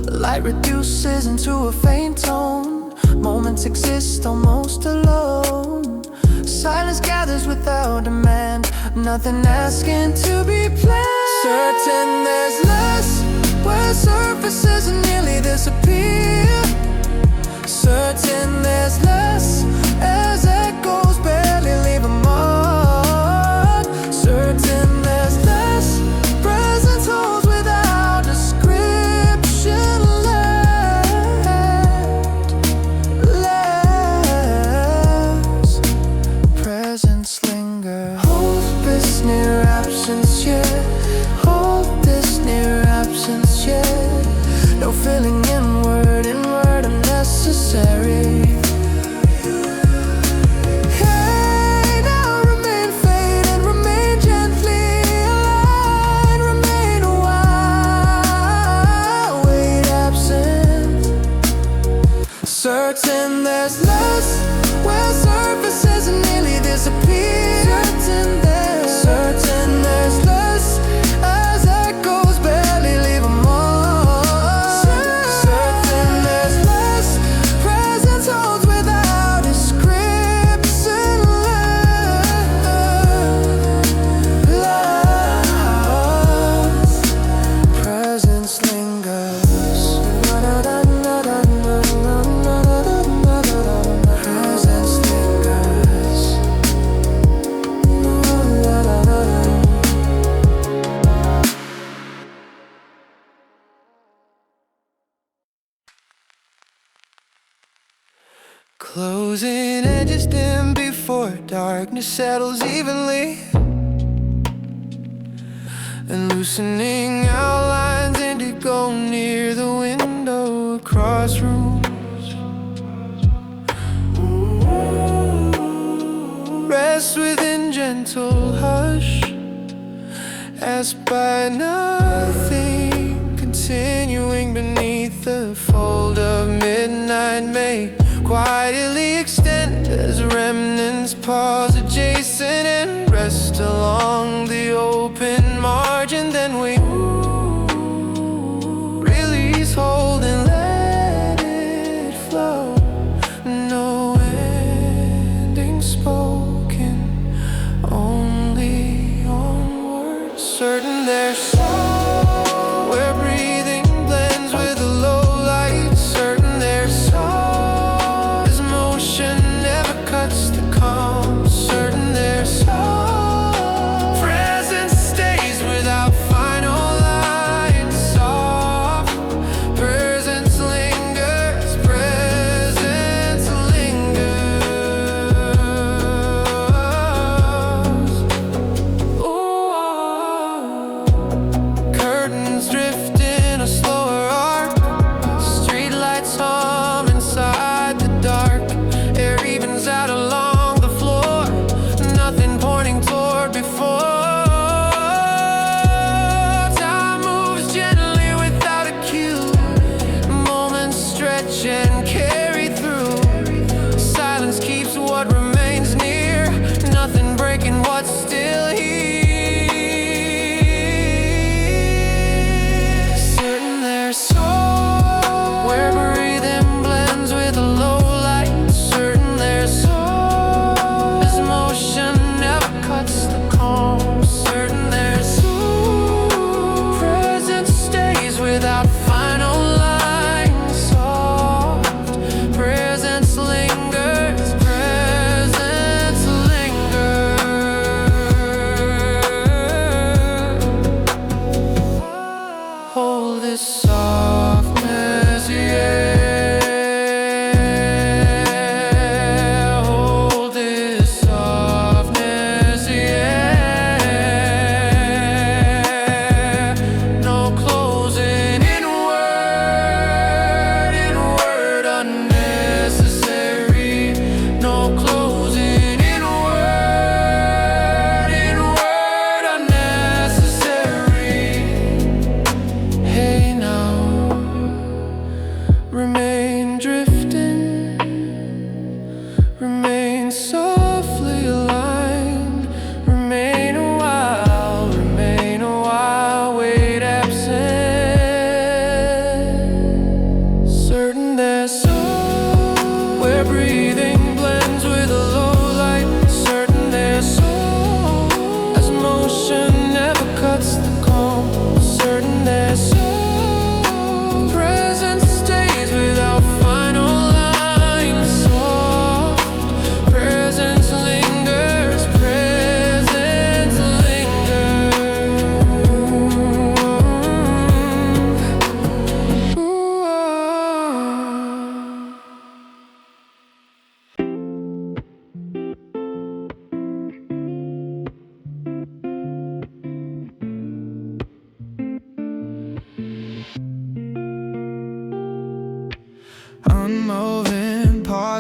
Light reduces into a faint tone, moments exist almost alone. Silence gathers without demand, nothing asking to be planned. Certain there's less where surfaces nearly disappear. Certain there's less as echoes barely leave a mark. Certain there's less presence holds without description left. Presence linger. Hold this near absence yet. Hold this near absence yet. No feeling inward unnecessary. Hey, now remain faded, remain gently aligned, remain wide, wait absent. Certain there's less where surfaces nearly disappear. Certain there's less as echoes barely leave a mark. Certain there's less presence holds without description left. Presence lingers. Presence lingers. Closing edges dim before darkness settles evenly, and loosening outlines indigo near the window across rooms. Rest within gentle hush, as by nothing, continuing beneath the fold of midnight may quietly extend as remnants pause adjacent and rest along the open margin. Then we release, hold and let it flow. No ending spoken, only onward. Certain there's where breathing blends with the low light. Certain there's as motion never cuts the calm. Certain there's presence stays without final line. Soft presence lingers. Presence lingers. Ooh.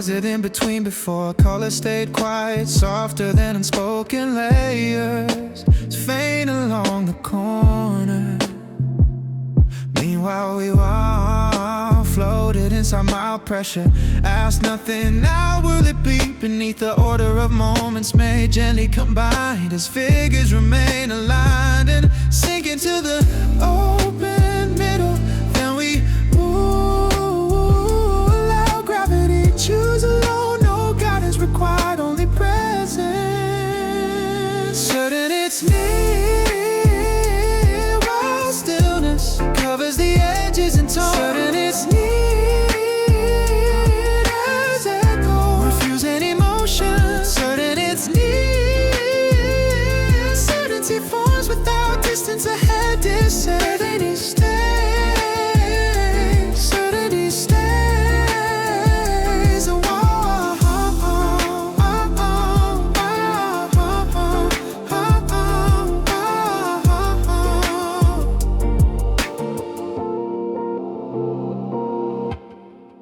was it in between before color stayed quiet, softer than unspoken layers, faint along the corner. Meanwhile we all floated inside mild pressure, asked nothing, now will it be beneath the order of moments made gently combined as figures remain aligned and sink into the open middle. Then we allow gravity, choose alone, no guidance required, only presence. Certain it's near while stillness covers the edges and tones. Certain it's near as echo, refusing emotion. Certain it's near, certainty forms without distance ahead. Certainty stays, certainty stays.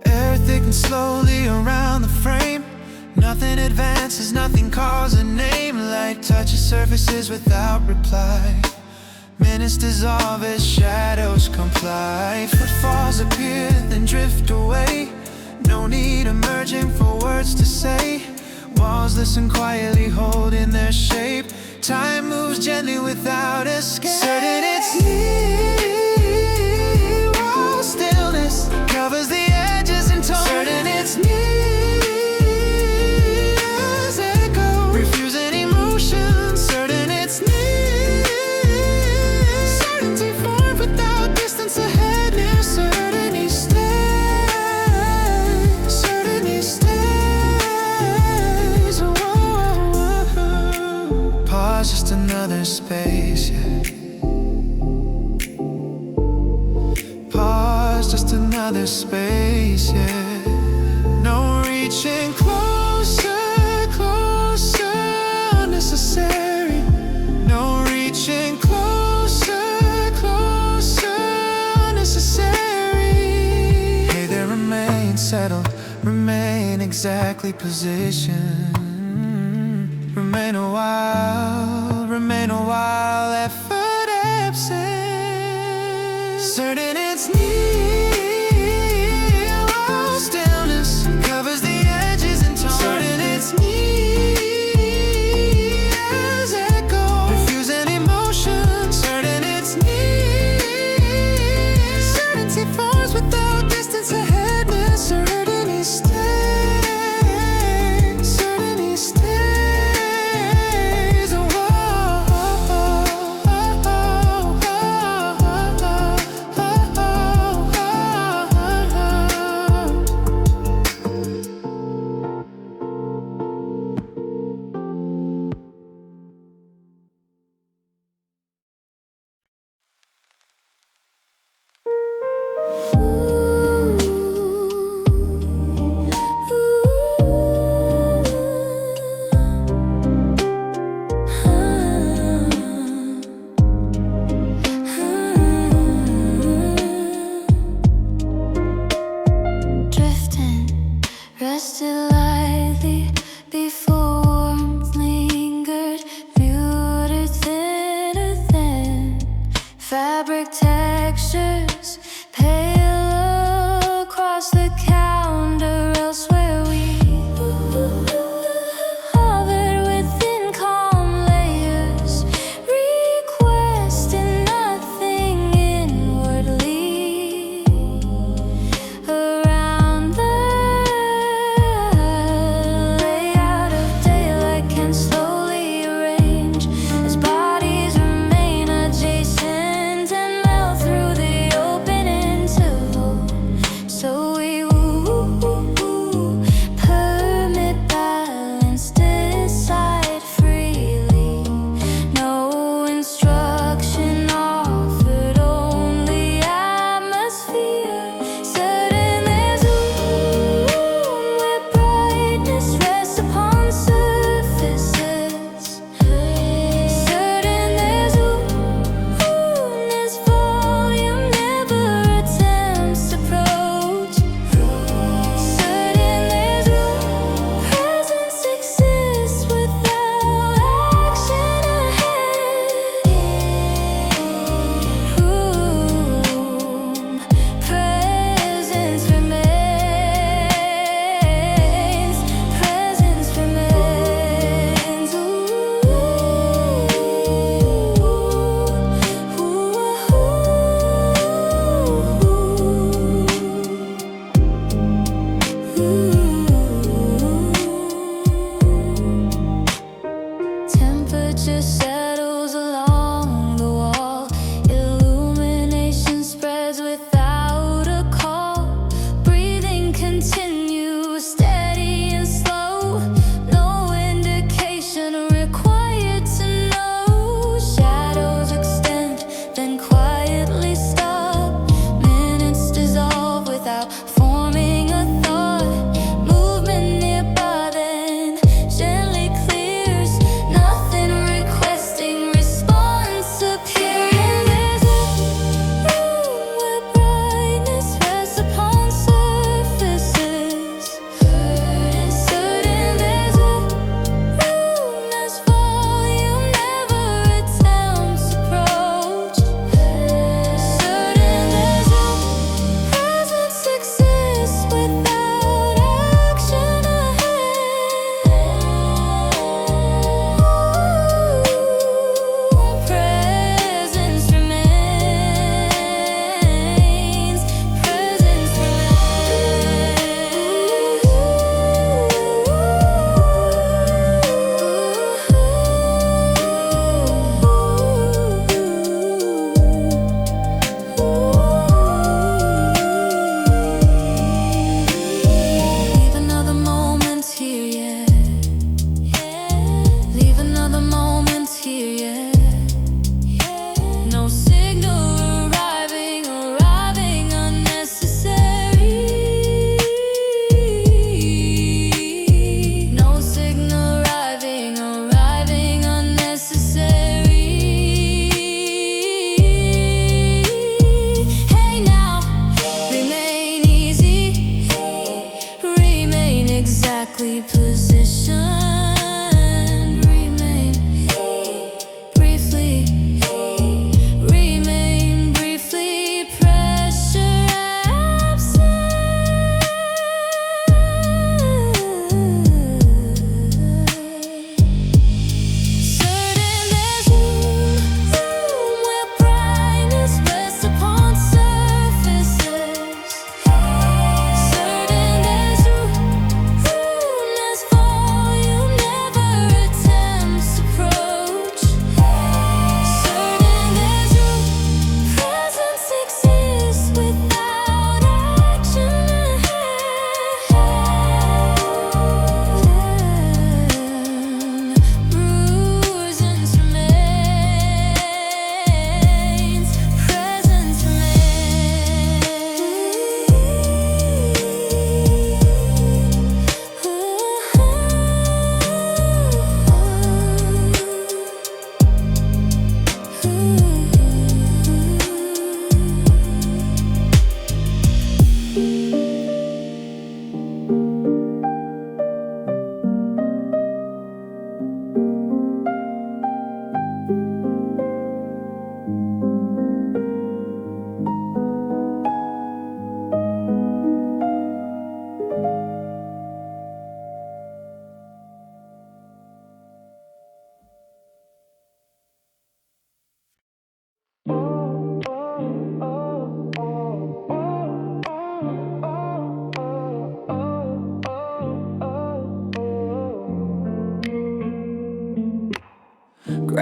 Air thickens slowly around the frame. Nothing advances, nothing calls a name. Light touches surfaces without reply. Minutes dissolve as shadows comply. Footfalls appear, then drift away. No need emerging for words to say. Walls listen quietly, holding their shape. Time moves gently without escape. Certain it's near while stillness covers the edges and tones. Certain it's near as echo, refusing emotion. Certain it's near, certainty formed without distance ahead. Near certainty stays, certainty stays. Whoa. Pause, just another space, yeah. Pause, just another space, yeah. No reaching closer, closer, unnecessary. No reaching closer, closer, unnecessary. Hey, there, remain settled, remain exactly positioned. Remain a while, effort absent. Certain it's near while stillness covers the edges and tones. Certain it's near as echo, refusing emotion. Certain it's near, certainty forms without distance ahead. Certainty stays, certainty stays.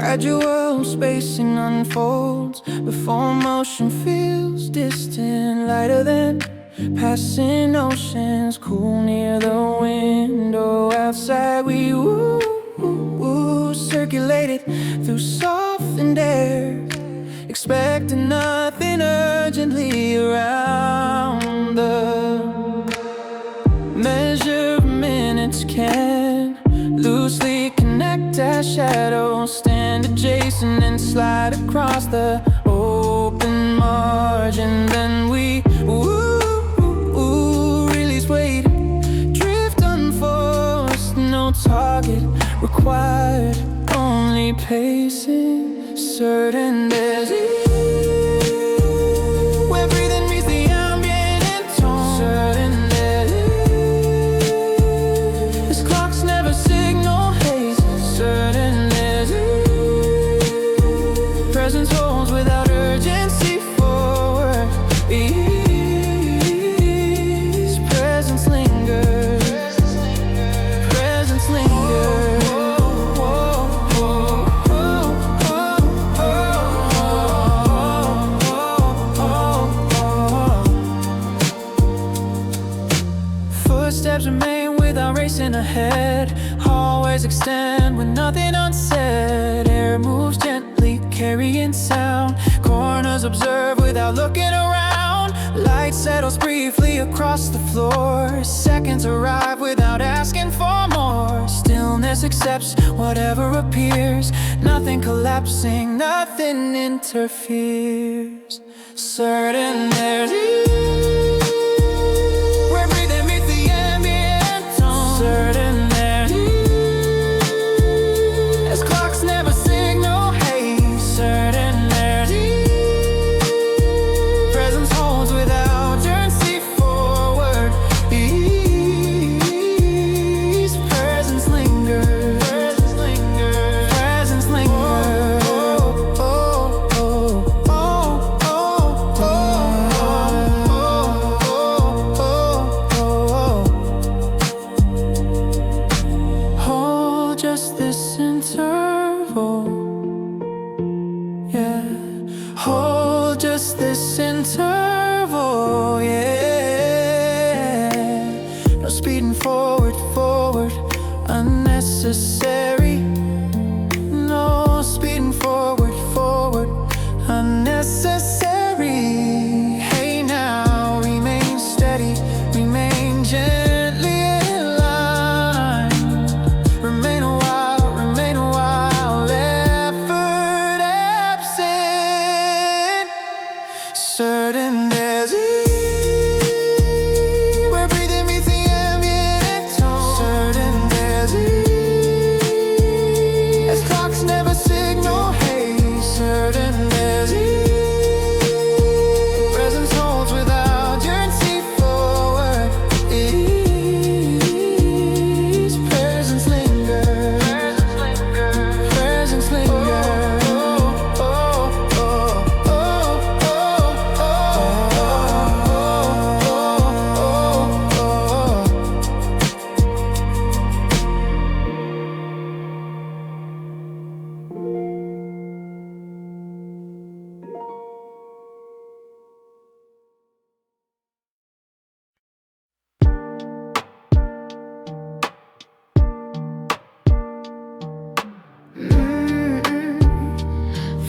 Gradual spacing unfolds before motion feels distant, lighter than passing oceans, cool near the window. Outside we circulated through softened air, expecting nothing urgently around. The measure of minutes can loosely connect as shadows stand adjacent and slide across the open margin. Then we release weight, drift unforced, no target required, only pacing, certain there's where breathing meets the ambient in tone, certain there's this clock's never signal haze, certain there's presence holds without urgency forward. Presence lingers, presence lingers. Footsteps remain without racing ahead. Hallways extend with nothing unsaid. Air moves gently, carrying sound. Corners observe without looking around. Light settles briefly across the floor. Seconds arrive without asking for more. Stillness accepts whatever appears. Nothing collapsing, nothing interferes. Certain there's where breathing meets the ambient tone, certain there's as clocks never signal haze, certain there's presence holds without urgency forward. Ease, presence lingers, presence lingers, presence lingers. Hold just this interval, yeah. Hold just this interval, yeah. No speeding forward, forward, unnecessary. No speeding forward, forward, unnecessary. Hey now, remain steady, remain gently in line. Remain a while, effort absent. Certain there's where breathing meets the ambient tone, certain there's as clocks never signal haze, certain there's presence holds without urgency forward. Ease, presence lingers, presence lingers.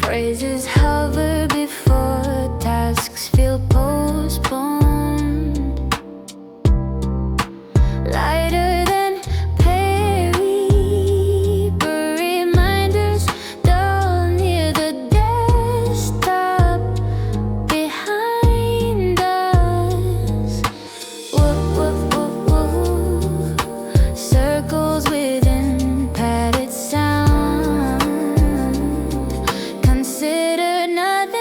Phrases hover before tasks feel postponed. Lighter than paper reminders dull near the desktop behind us. Woof, woof, woof, woof. Circles within padded sound. Consider nothing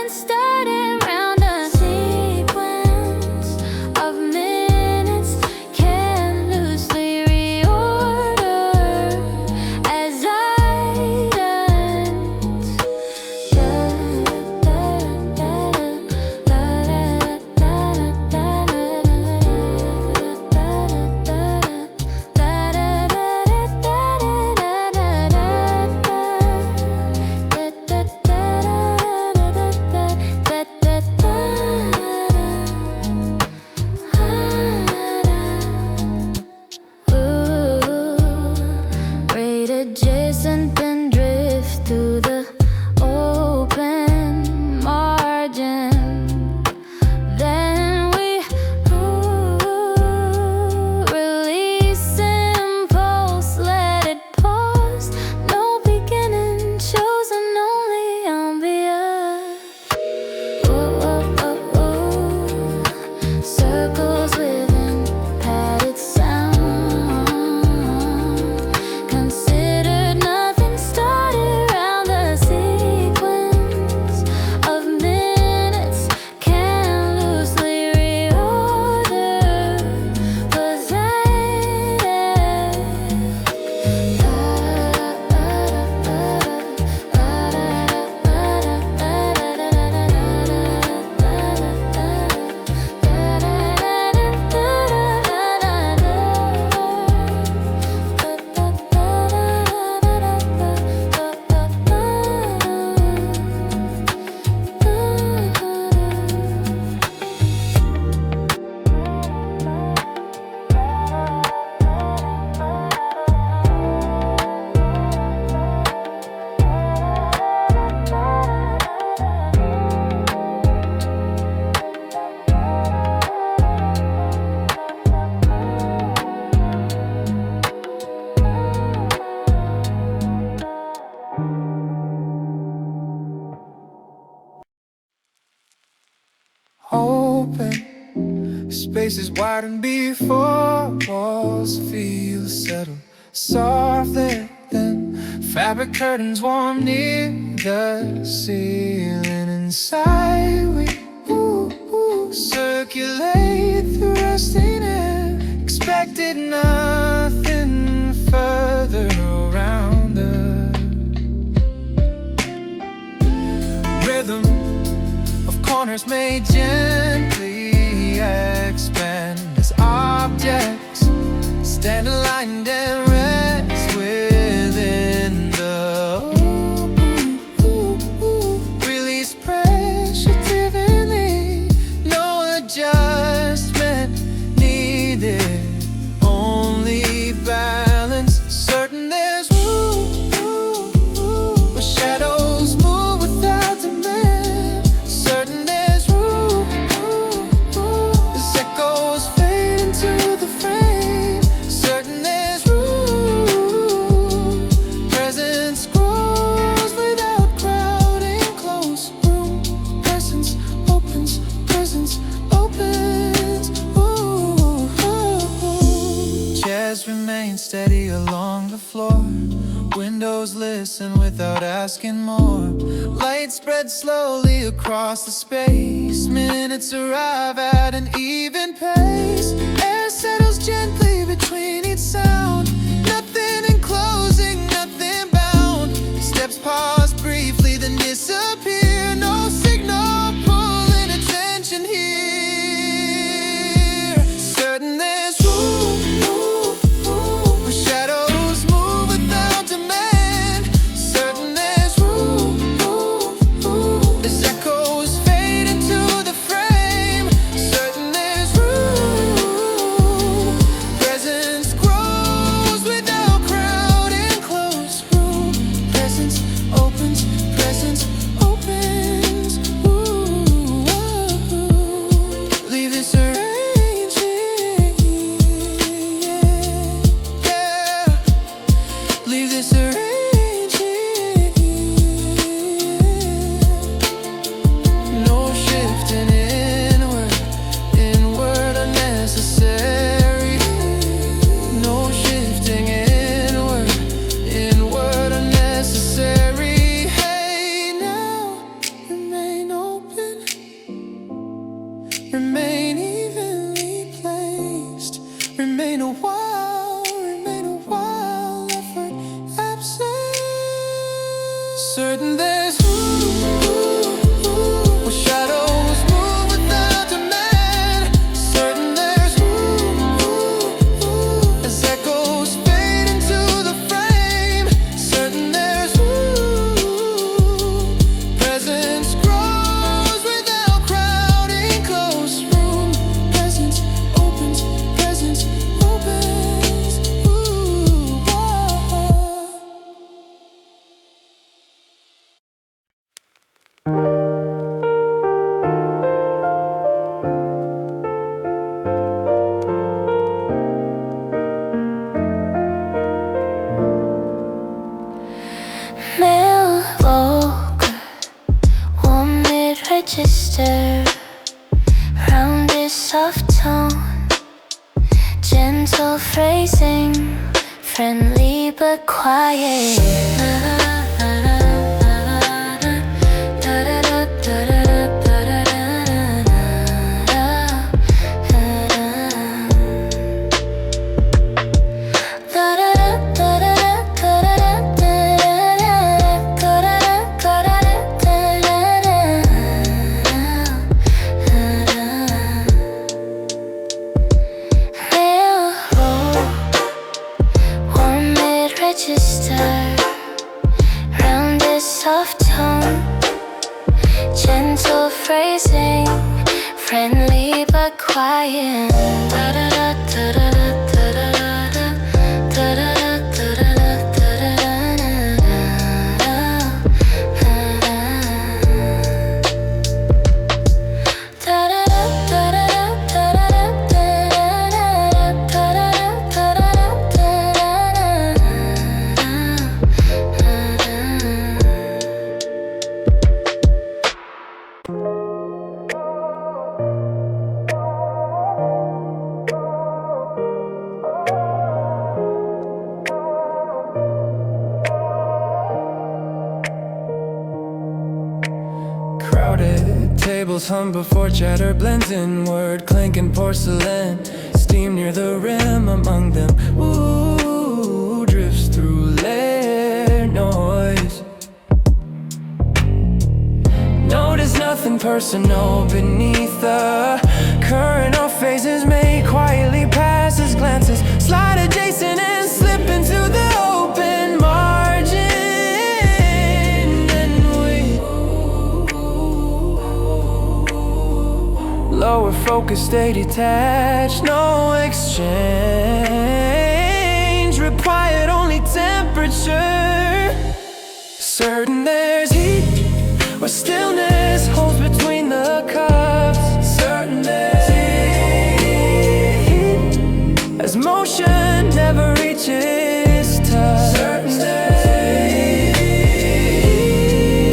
Spaces widen before walls feel settled. Softly then fabric curtains warm near the ceiling. Inside we circulate through rusting air. Expected nothing further around us. Rhythm of corners may gently expand as objects stand aligned and rest within the release pressure differently. No adjustment needed, only balance. Certain there's room where shadows move without demand. Certain there's room as echoes fade into the frame. Certain there's room, presence grows without crowding. Close room, presence opens, presence opens. Chairs remain steady along the floor. Windows listen without asking more. Light spreads slowly across the space. Minutes arrive at an even pace. Air settles gently between each sound. Nothing enclosing, nothing bound. Steps pause briefly, then disappear. No signal pulling attention here. Certain there's room where shadows move without demand. Certain there's room as echoes fade into the frame. Certain there's room, presence grows without crowding. Close room, presence opens, presence opens. Leave this arranging, yeah. Leave this arranging. No shifting inward, inward unnecessary. No shifting inward, inward unnecessary. Hey, now remain open, remain evenly placed. Remain a while, effort absent. Certain there's where shadows move without demand. Certain there's as echoes fade into the frame. Certain there's presence grows without crowding. Close room, presence opens, presence opens. Mail over, warm mid register, rounded soft tone, gentle phrasing, friendly but quiet. Warm mid register, rounded soft tone, gentle phrasing, friendly but quiet. tables hum before chatter blends in. Word clinking porcelain, steam near the rim among them. Ooh, drifts through layer noise. Notice nothing personal beneath the current of faces may quietly pass as glances slide adjacent and slip into the open margin. And we lower focus, stay detached, no exchange required, only temperature. Certain there's heat where stillness holds between the cups. Certain there's heat as motion never reaches touch. Certain there's heat.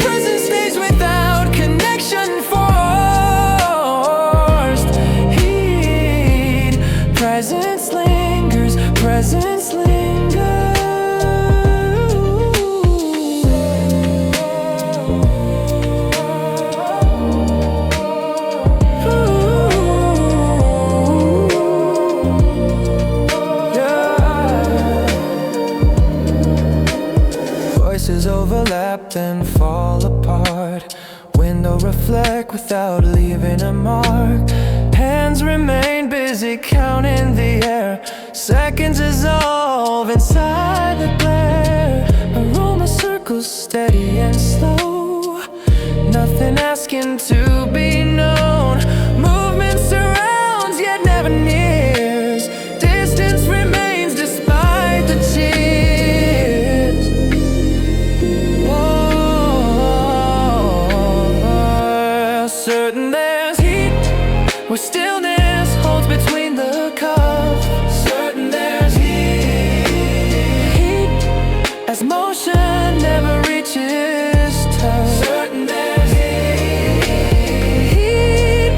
Presence stays without connection forced. Heat. Presence lingers. Presence lingers. Overlap then fall apart. Window reflect without leaving a mark. Hands remain busy counting the air. Seconds dissolve inside the glare. Aroma circles steady and slow. Nothing asking to be known. Movement surrounds yet never nears. Distance remains despite the cheers. Certain there's heat where stillness holds between the cups. Certain there's heat as motion never reaches touch. Certain there's heat.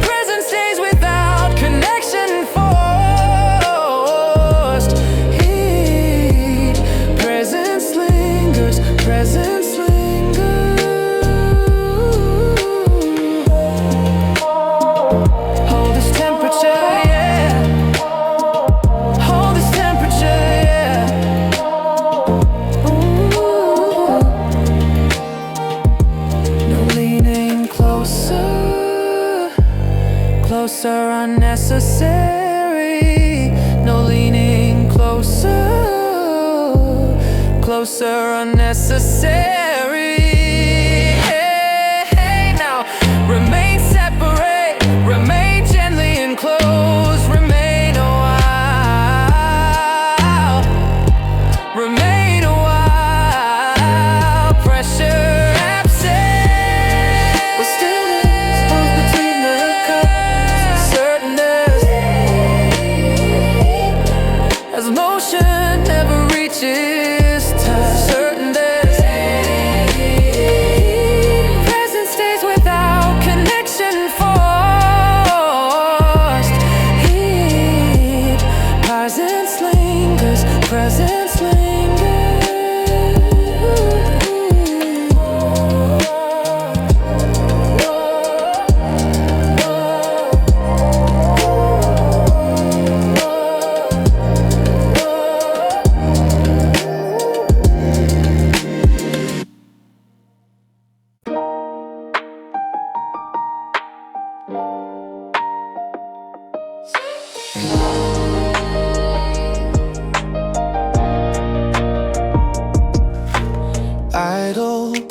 Presence stays without connection forced. Heat. Presence lingers. Presence lingers. Closer, unnecessary. No leaning closer. Closer, unnecessary. Hey, hey, now remain separate. Remain gently enclosed. Remain a while. Remain a while. Pressure.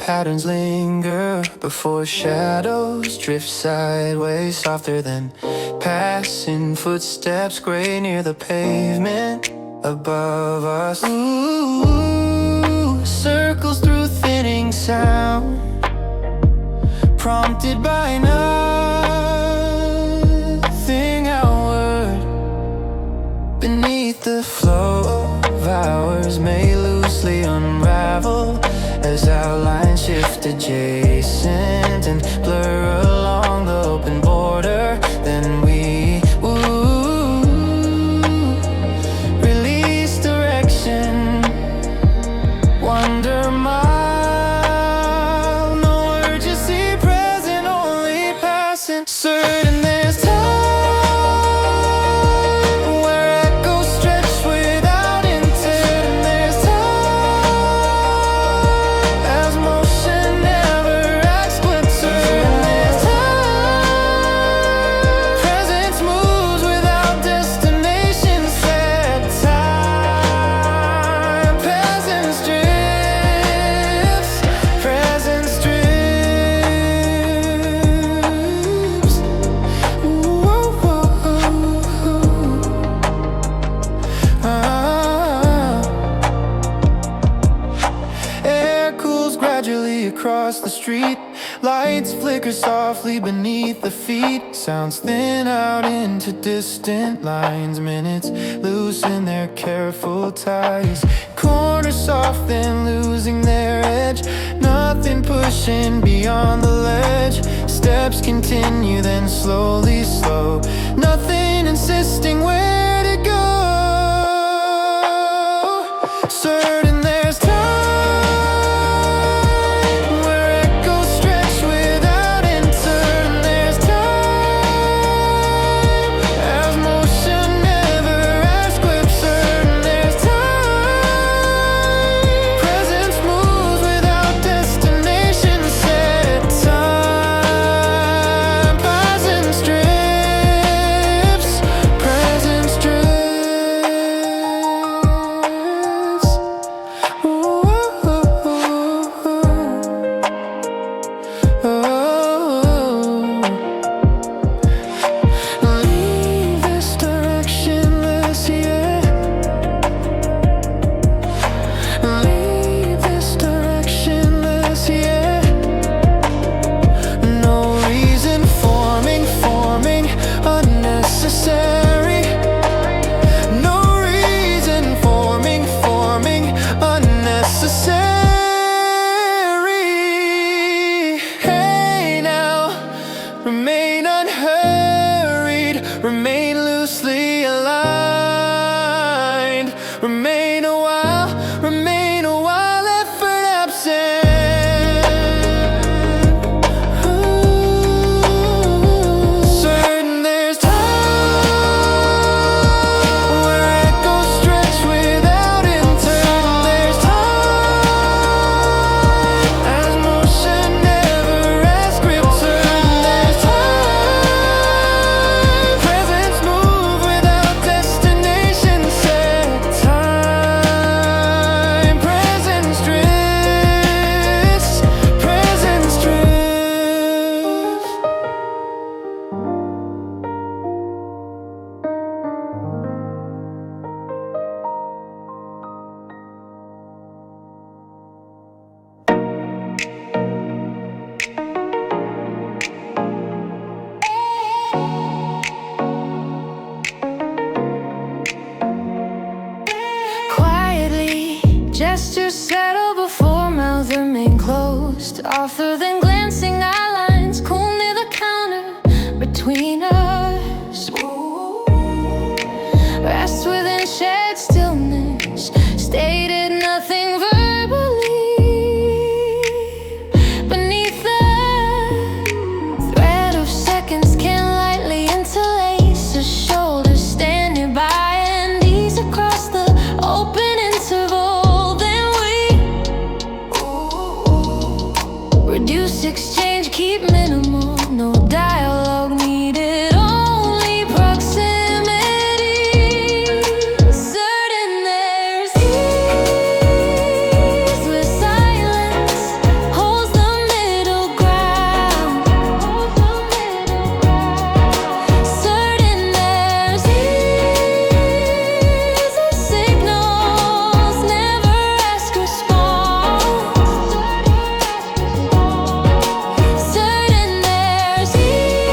Patterns linger before shadows drift sideways, softer than passing footsteps, gray near the pavement above us. Ooh, circles through thinning sound, prompted by nothing outward. Beneath the flow of hours may loosely unravel as outlines shift adjacent and blur along the open border. Then we release direction, wonder mile, no urgency present, only pass Certain there's time where echoes stretch without intent. There's time as motion never asks what certain there's time. Presence moves without destination set. Time presence drifts. Presence drifts. Air cools gradually across the street. Lights flicker softly beneath the feet. Sounds thin out into distant lines. Minutes loosen their careful ties. Corners soft then losing their edge. Nothing pushing beyond the ledge. Steps continue then slowly slow. Nothing insisting where to go. Certain there's time where echoes stretch without end. Certain there's time as motion never asks whip. Certain there's time. Presence moves without destination set. Time presence drifts. Presence drifts. Leave this directionless, yeah. Leave this directionless, yeah. No reason forming unnecessary. No reason forming unnecessary. Hey now, remain unhurried, remain loosely aligned. Remain a while, effort absent. Certain there's time where echoes stretch without intent. There's time as motion never asks grip. Certain there's time. Presence move without destination set. Time presence drifts. Presence drifts. Quietly, gestures settle before mouths remain closed. Offer then glancing eyelines cool near the counter between us. Rest within shared stillness, stated nothing verbally. Beneath the thread of seconds can lightly interlace a shoulder standing by and ease across the open interval. Then we reduce exchange, keep minimal, no dialogue needed, only proximity. Certain there's ease with silence, holds the middle ground. Certain there's ease of signals, never ask response. Certain there's ease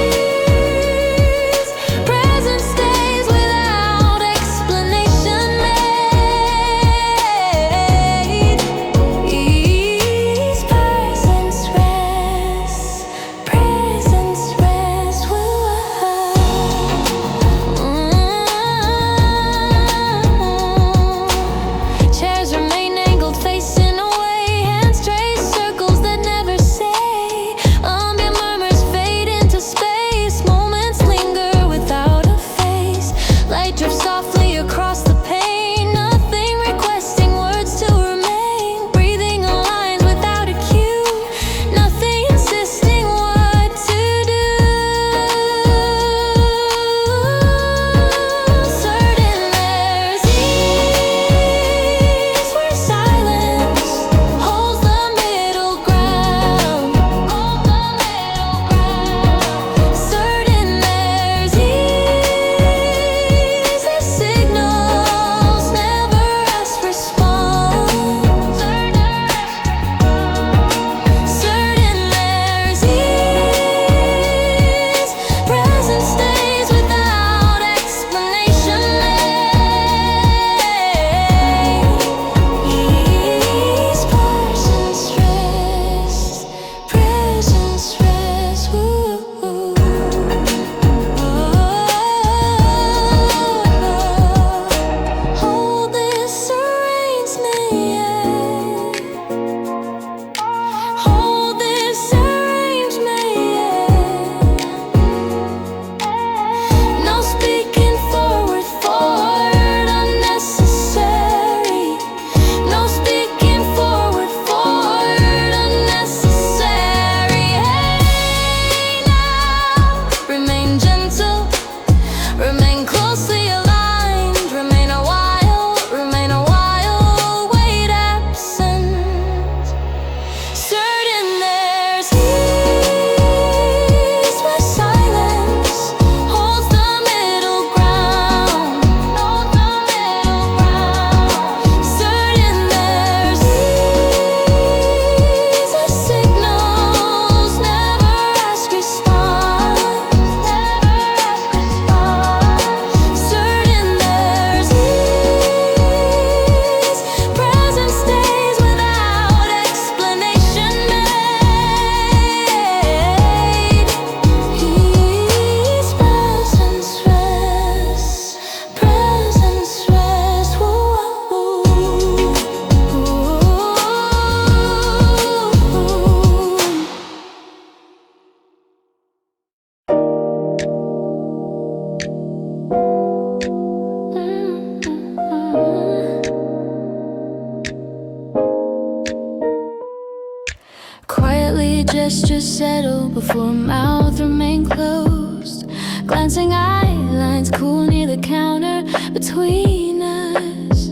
before her mouth remained closed. Glancing eye lines cool near the counter between us.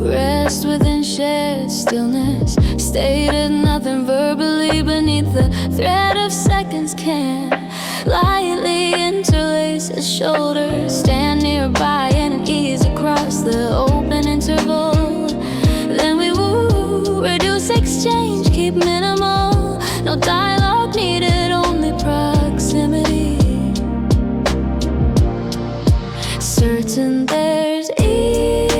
Rest within shared stillness, stated nothing verbally beneath the thread of seconds can lightly interlace his shoulders. Stand nearby and ease across the open interval. Then we woo, reduce exchange, keep minimal. No dialogue needed, only proximity. Certain there's ease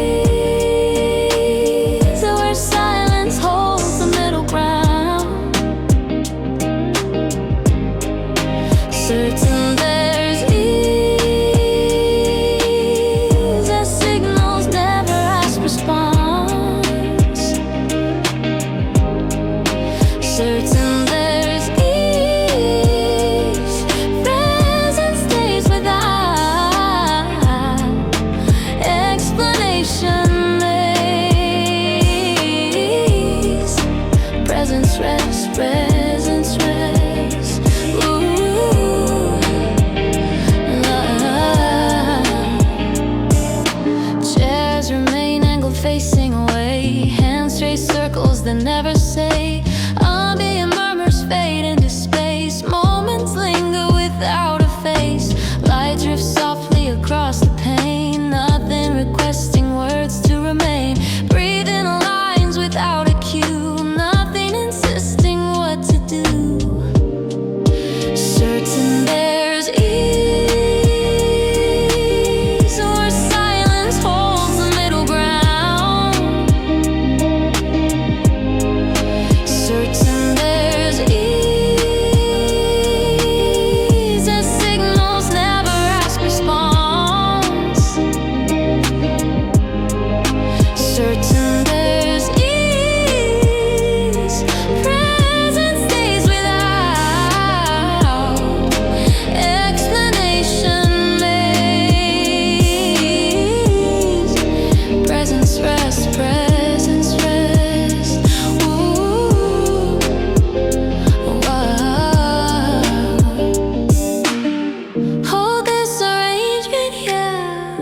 where silence holds the middle ground. Certain there's ease as signals never ask response. Certain there's ease, presence stays without explanation. Lays presence rest, presence rest. Ooh, chairs remain angled facing away. Hands trace circles that never say. Ambient murmurs fade into space. Moments linger without a face. Light drifts softly across the pane. Nothing requesting words to remain. Breathing lines without a cue. Nothing insisting what to do. Certain there's ease where silence holds the middle ground. Certain there's ease as signals never ask response. Certain there's ease, presence stays without explanation. Lays presence rest, presence rest. Ooh, wow. Hold this arrangement, yeah.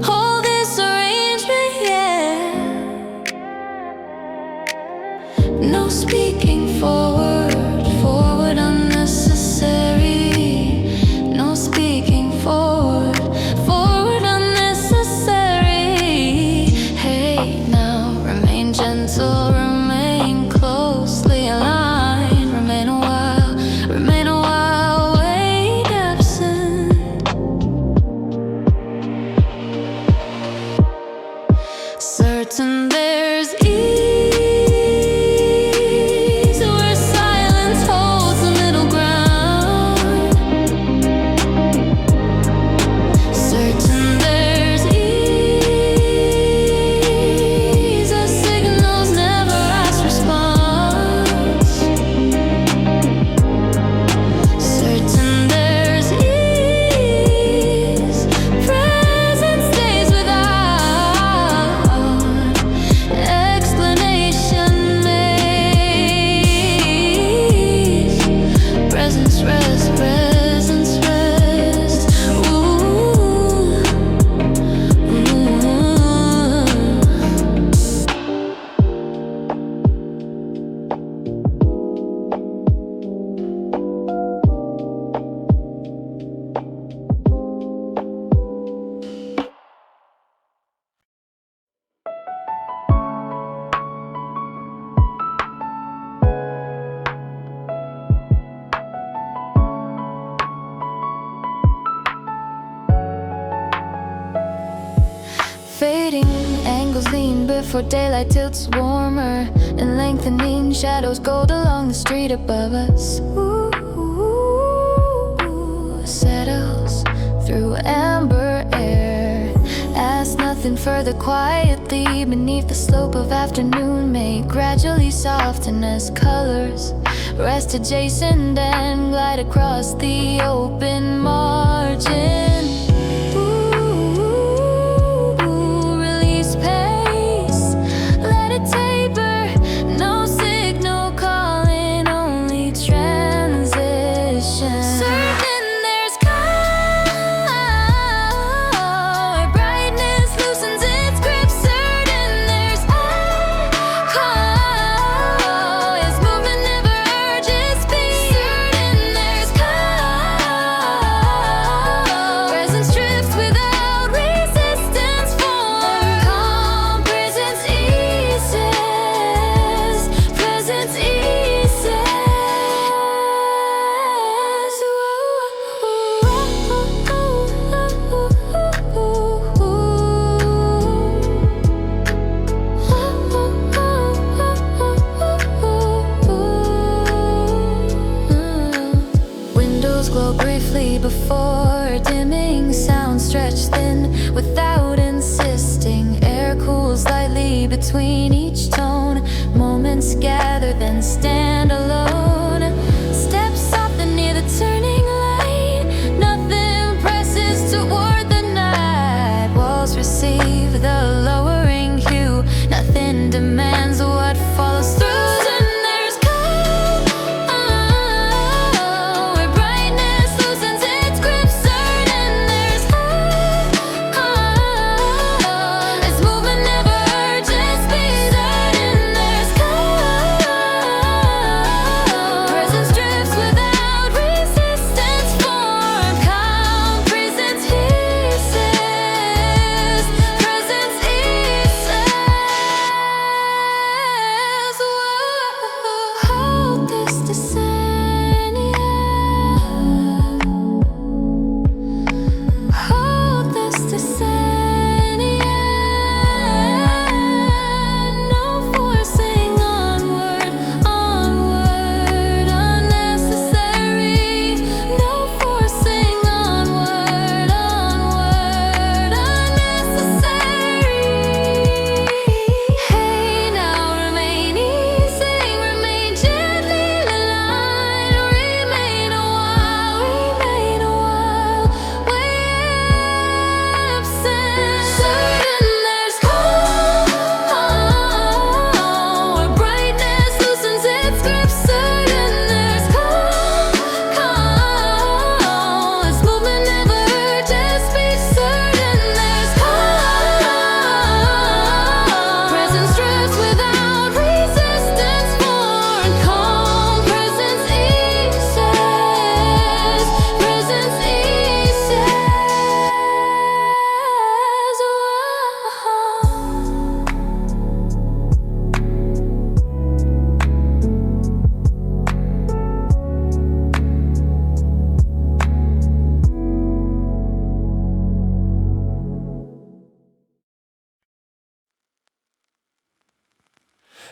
Hold this arrangement, yeah. No speaking forward, forward unnecessary. No speaking forward, forward unnecessary. Hey, now remain gentle, remain closely aligned. Remain a while, wait absent. Certain there's ease where silence holds the middle ground. Certain there's ease as signals never ask response. Certain there's ease, presence stays without explanation. Lays presence rest, presence rest. Ooh, ooh. Fading angles lean before daylight tilts warmer, and lengthening shadows gold along the street above us. Ooh, settles through amber air as nothing further quietly beneath the slope of afternoon may gradually soften as colors rest adjacent and glide across the open margin. Release pace, let it taper, no signal briefly before dimming, sound stretched thin without insisting. Air cools lightly between each tone. Moments gather, then stand alone. Steps soften near the turning light. Nothing presses toward the night. Walls receive the lowering hue. Nothing demands what follows through.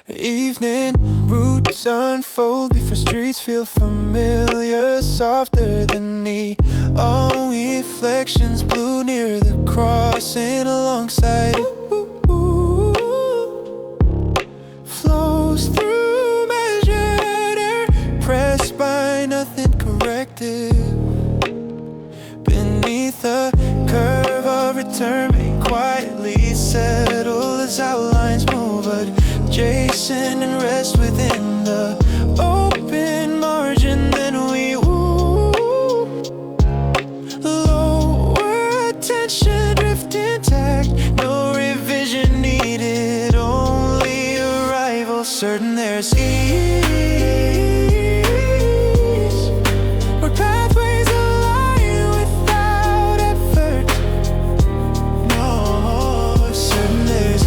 Evening roots unfold before streets feel familiar, softer than neon reflections, blue near the crossing alongside. Flows through measured air, pressed by nothing corrected. Beneath the curve of return, may quietly settle as outlines move, but Jason and rest within the open margin. Then we lower attention, drift intact. No revision needed, only arrival certain. There's ease where pathways align without effort. No, certain there's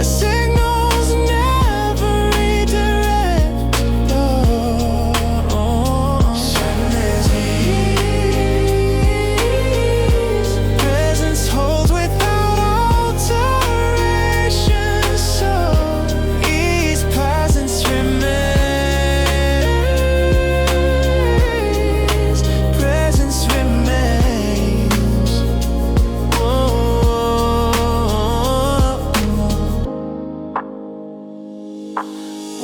signals never redirect. Certain there's ease. Presence holds without alteration. So ease, presence remains. Presence remains.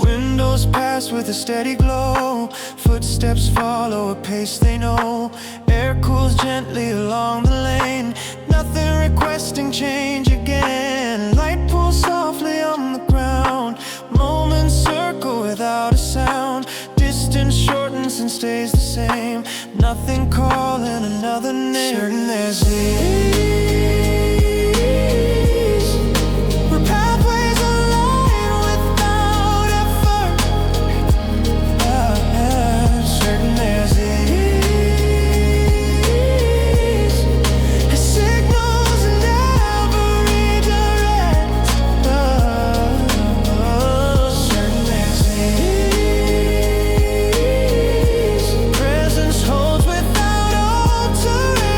Windows pass with a steady glow. Footsteps follow a pace they know. Air cools gently along the lane. Nothing requesting change again. Light pulls softly on the ground. Moments circle without a sound. Distance shortens and stays the same. Nothing calling another name. Certain there's ease where pathways align without effort. Certain there's ease. Signals never redirect. Certain there's ease. Presence holds without alteration.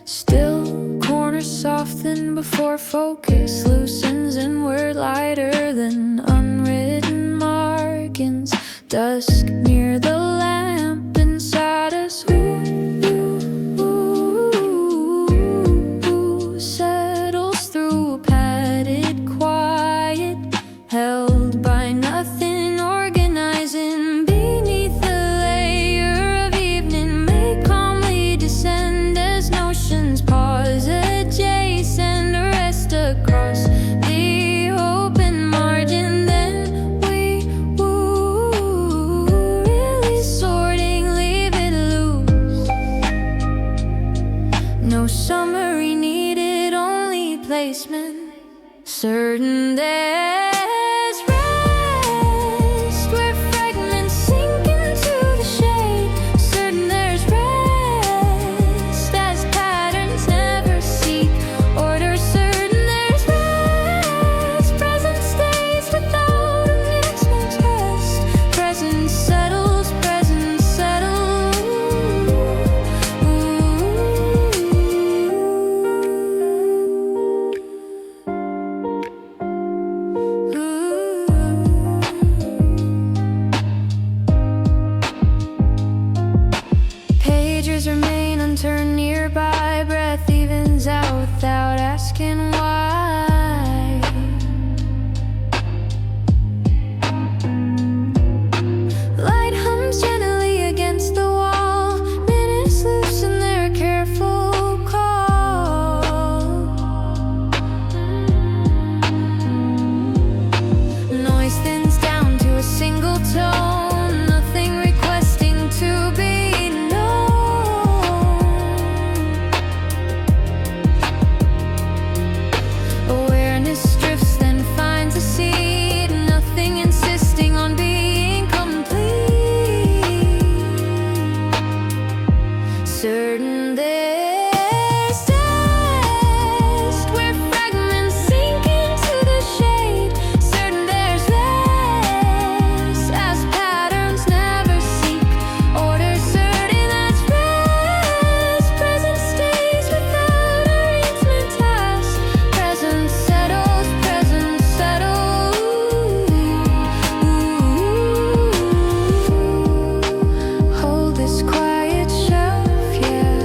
Still, corners soften before focus loosens, and we're lighter than unwritten markings. Dusk near the lamp inside us. Settles through padded quiet, held by nothing, organizing beneath the layer of evening. May calmly descend as notions pause adjacent, rest across the open margin. Then we really sorting, leave it loose. No summary needed, only placement. Certain there's rest where fragments sink into the shade. Certain there's rest as patterns never seek order. Certain there's rest, present stays without a minute's rest. Present settles, present settles. Pages remain unturned nearby, breath evens out without asking why. Light hums gently against the wall, minutes loosen their careful call. Noise thins down to a single tone, nothing requesting to be known. Awareness drifts, then finds a seed, nothing insisting on being complete. Certain there's dust where fragments sink into the shade. Certain there's rest as patterns never seek order. Certain that's rest, present stays without arrangement task. Present settles, present settles. Hold this quiet shelf, yeah.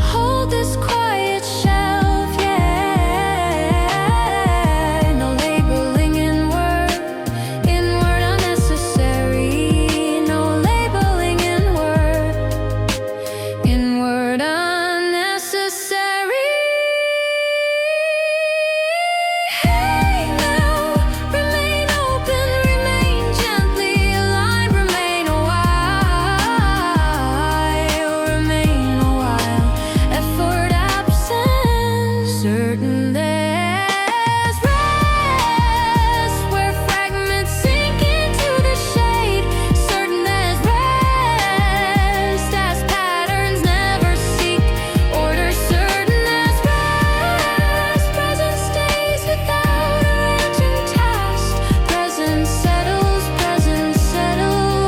Hold this quiet shelf, yeah. No labeling inward unnecessary. No labeling inward unnecessary. Hey now, remain open, remain gently aligned, remain a while, remain a while. Effort absent. Certain there's rest where fragments sink into the shade. Certain there's rest as patterns never seek order. Certain there's rest, present stays without arranging task. Present settles, present settles.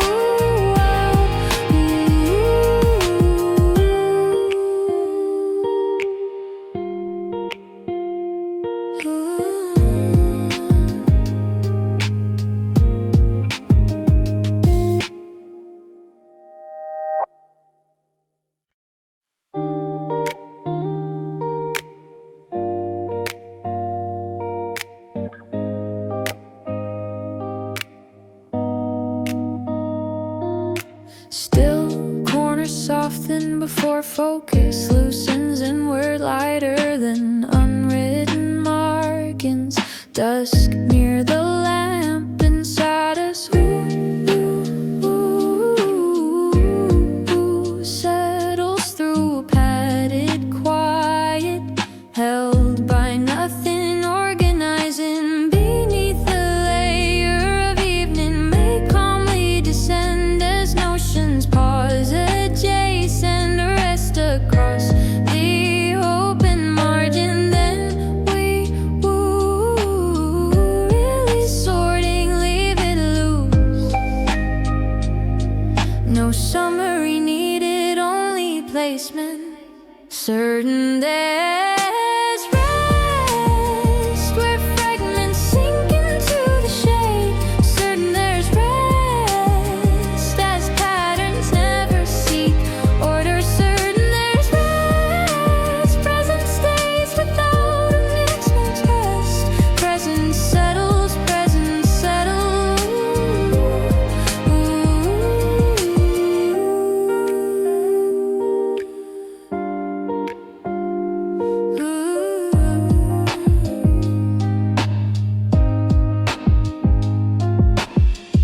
Still, corners soften before focus loosens, and we're lighter than unwritten markings. Dusk near the lamp inside us. Settles through padded quiet, held by nothing, organizing beneath the layer of evening. May calmly descend as notions pause adjacent, rest across the open margin. Then we really sorting, leave it loose. No summary needed, only replacement. Certain there's rest where fragments sink into the shade. Certain there's rest as patterns never seek order. Certain there's rest, present stays without a mixed test. Present settles, present settles.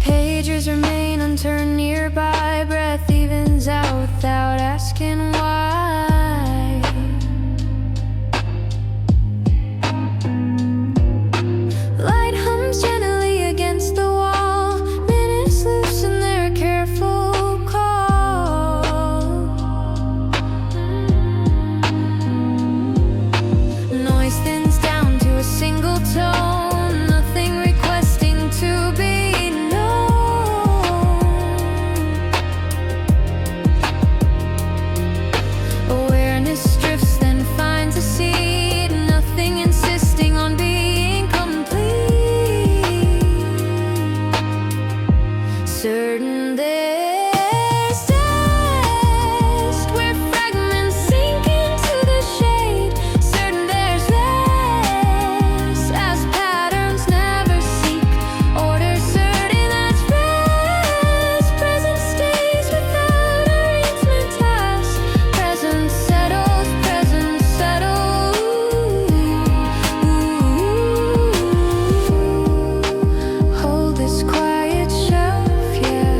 Pages remain unturned nearby. Breath evens out without asking why. Light hums gently against the wall. Minutes loosen their careful call. Noise thins down to a single tone. Nothing requesting to be known. Awareness drifts, then finds a seed. Nothing insisting on being complete. Certain there's dust where fragments sink into the shade. Certain there's rest as patterns never seek order. Certain that's rest, present stays without arrangement task. Present settles, present settles. Hold this quiet shelf, yeah.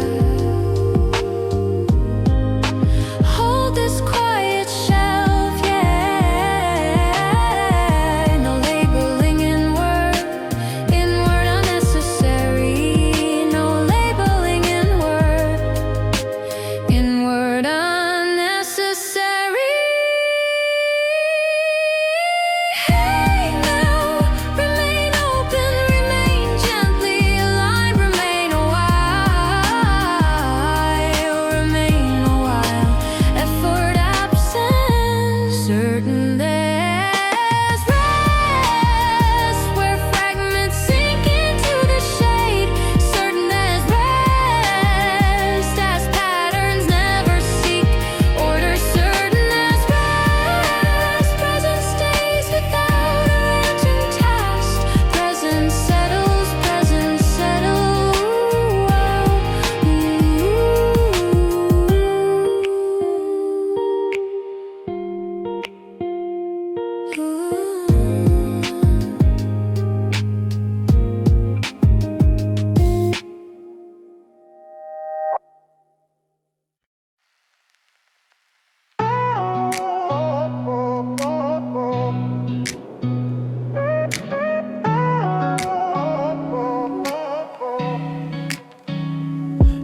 Hold this quiet shelf, yeah. No labeling inward unnecessary. No labeling inward unnecessary. Hey now, remain open, remain gently aligned, remain a while, remain a while. Effort absent. Certain there's rest where fragments sink into the shade. Certain there's rest as patterns never seek order. Certain there's rest, present stays without arranging task. Present settles, present settles.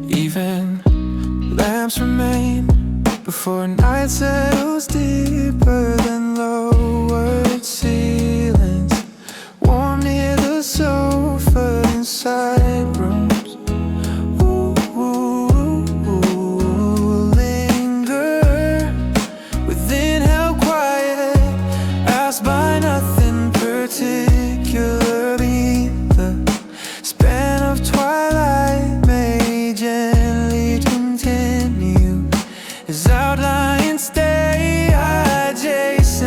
Even lamps remain before night settles deeper than lowered ceilings. Warm near the sofa inside rooms. Linger within, held quiet, asked by nothing particular. Beneath the span of twilight may gently continue as outlines stay adjacent.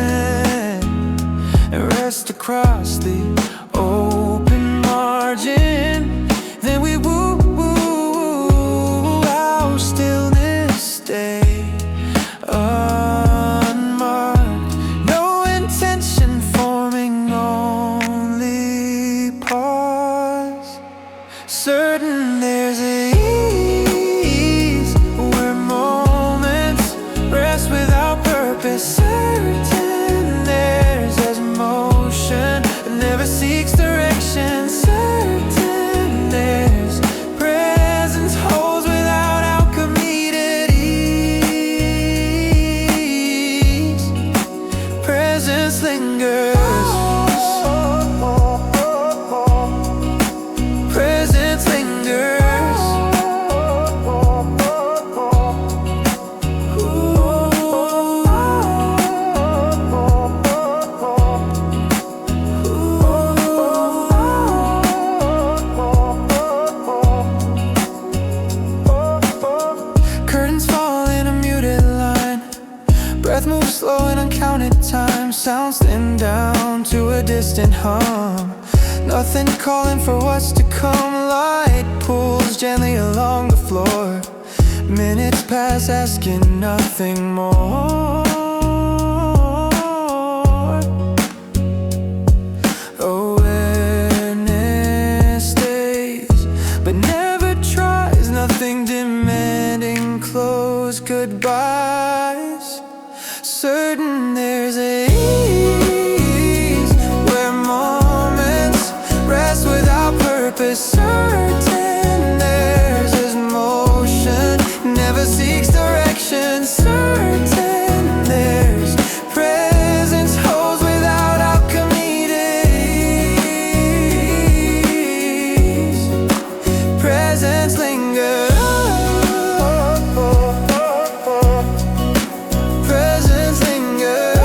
Breath moves slow in uncounted time. Sounds thin down to a distant hum. Nothing calling for what's to come. Light pulls gently along the floor. Minutes pass asking nothing more. Awareness stays but never tries. Nothing demanding close goodbyes. Certain there's a ease where moments rest without purpose. Certain there's this motion never seeks direction. Certain there's presence holds without alchemy to ease. Presence lingers. Presence lingers.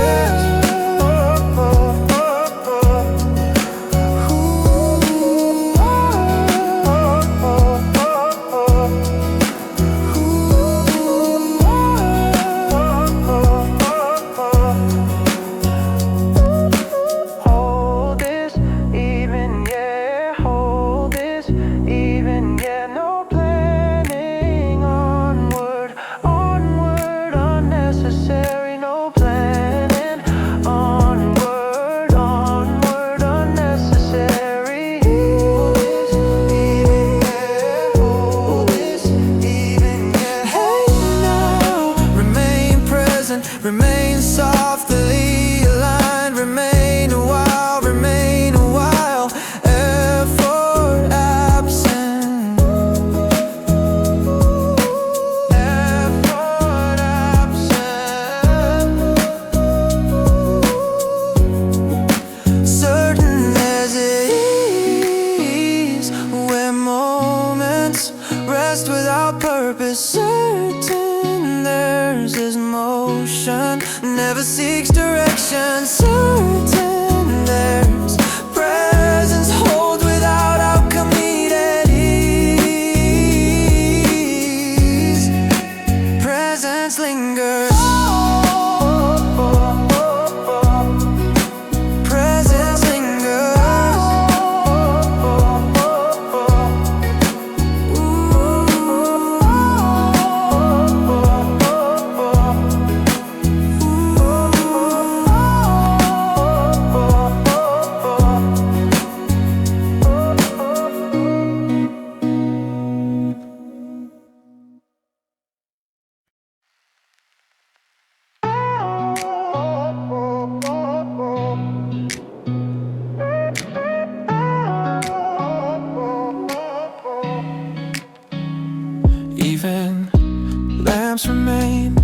Hold this, even yeah. Hold this, even yeah. No planning. Onward, onward, unnecessary. No planning. Onward, onward, unnecessary. Hold this, even yeah. Hold this, even yeah. Hey now, remain present, remain softly aligned, remain a while, remain a while. Effort absent. Effort absent. Certain there's ease where moments rest without purpose. Certain there's this motion never seeks direction. Certain there's presence holds without alchemy at ease. Presence lingers. Presence lingers. Even lamps remain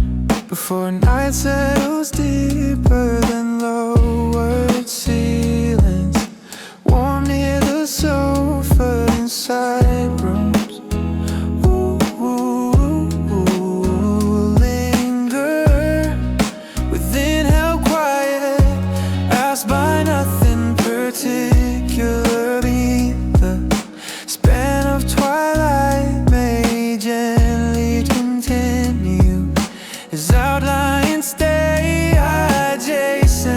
before night settles deeper than lowered ceilings. Warm near the sofa inside rooms. Linger within, held quiet, asked by nothing particular. The span of twilight may gently continue. His outlines stay adjacent.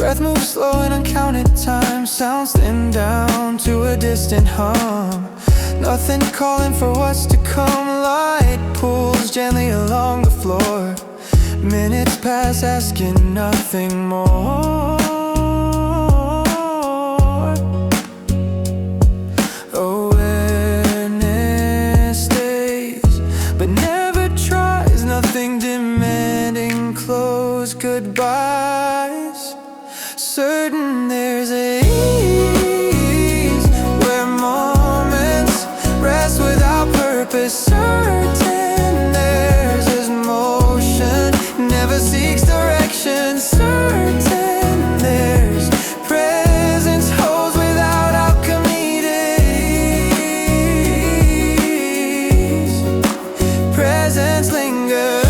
Breath moves slow in uncounted time. Sounds thin down to a distant hum. Nothing calling for what's to come. Light pulls gently along the floor. Minutes pass asking nothing more. Awareness stays but never tries. Nothing demanding close goodbyes. Certain there's a ease where moments rest without purpose. Certain there's this motion never seeks direction. Certain there's presence holds without alchemy days. Presence lingers.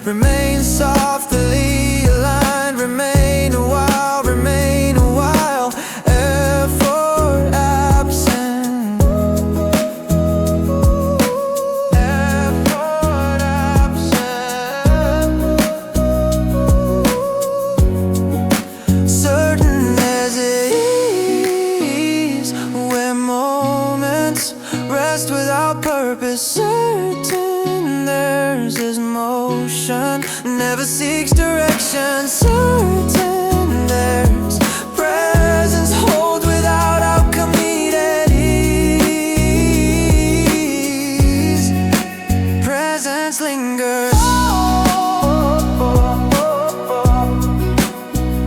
Remain softly aligned. Remain a while. Remain a while. Effort absent. Effort absent. Certain as ease where moments rest without purpose. Certain there's this motion never seeks direction. Certain there's presence holds without alchemy at ease. Presence lingers.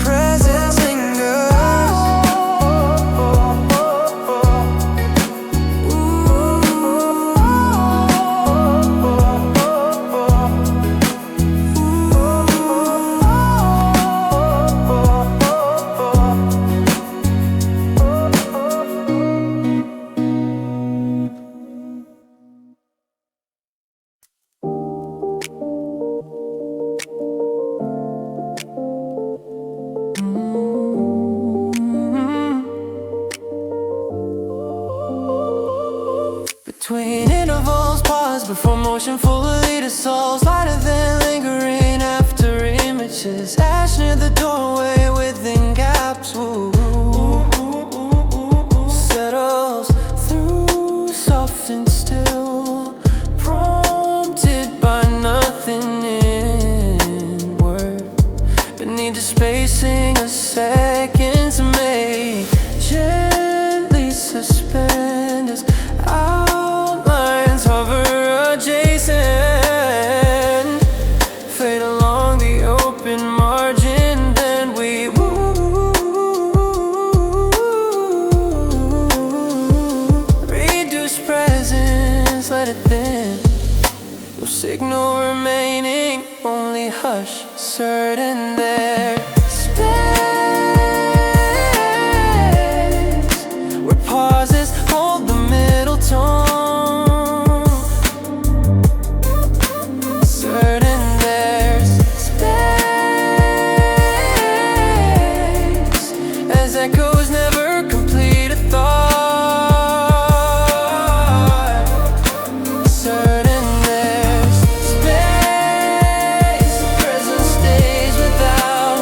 Presence lingers. Between intervals, pause before motion fully lead us souls. Lighter than lingering after images. Ash near the doorway within gaps. Ooh. Settles through soft and still. Prompted by nothing inward. Beneath the spacing a second to make. Gently suspend us. Outlines hover adjacent. Fade along the open margin. Then we reduce presence, let it thin. No signal remaining, only hush. Certain there's space where pauses hold the middle tone. Certain there's space as echoes never complete a thought. Certain there's space, presence stays without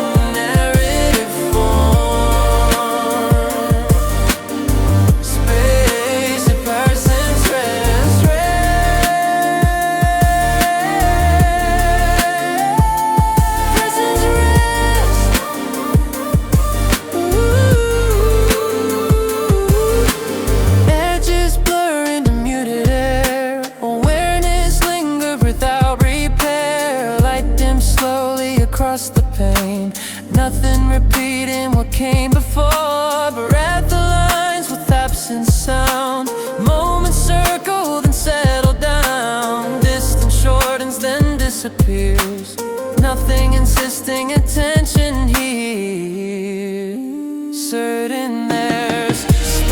across the pane. Nothing repeating what came before, but read the lines with absent sound. Moments circle, then settle down. Distance shortens, then disappears. Nothing insisting attention here. Certain there's space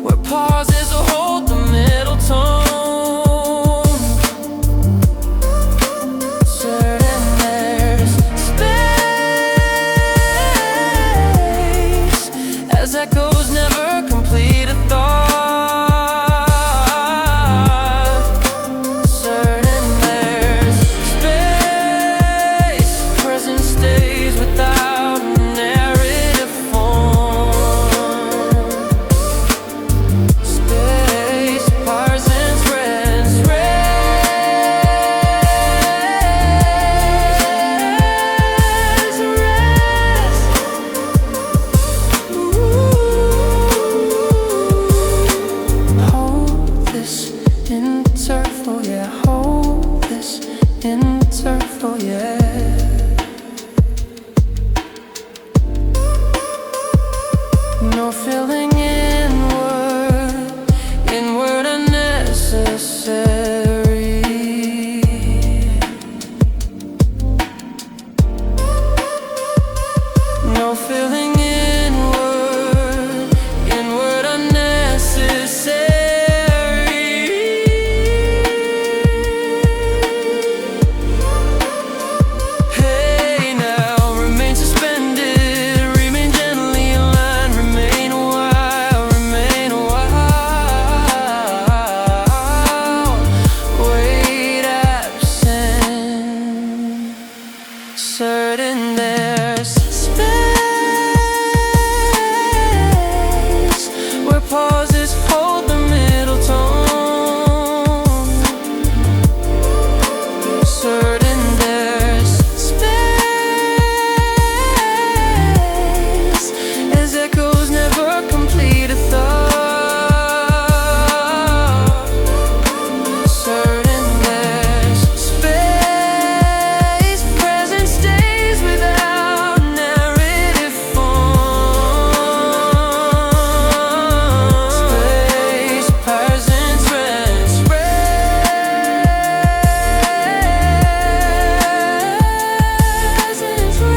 where pauses will hold the middle tone. Certain there's space as echoes never complete a thought. No feeling inward unnecessary. No feeling inward unnecessary. Hey now, remain suspended, remain gently aligned, remain a while, wait absent. Certain there's space where pauses hold the middle tone. Certain there's space as echoes never complete a thought. Certain there's space, present stays without narrative form. Space, presence, rest, presence, rest.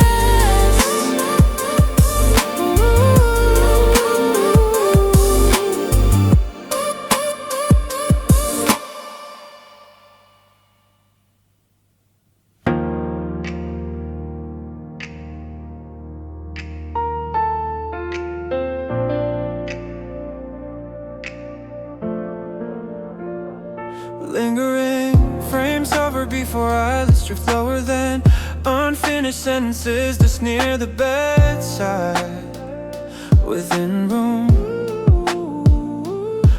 Lingering frames hover before eyelids drift lower than unfinished sentences just near the bedside. Within room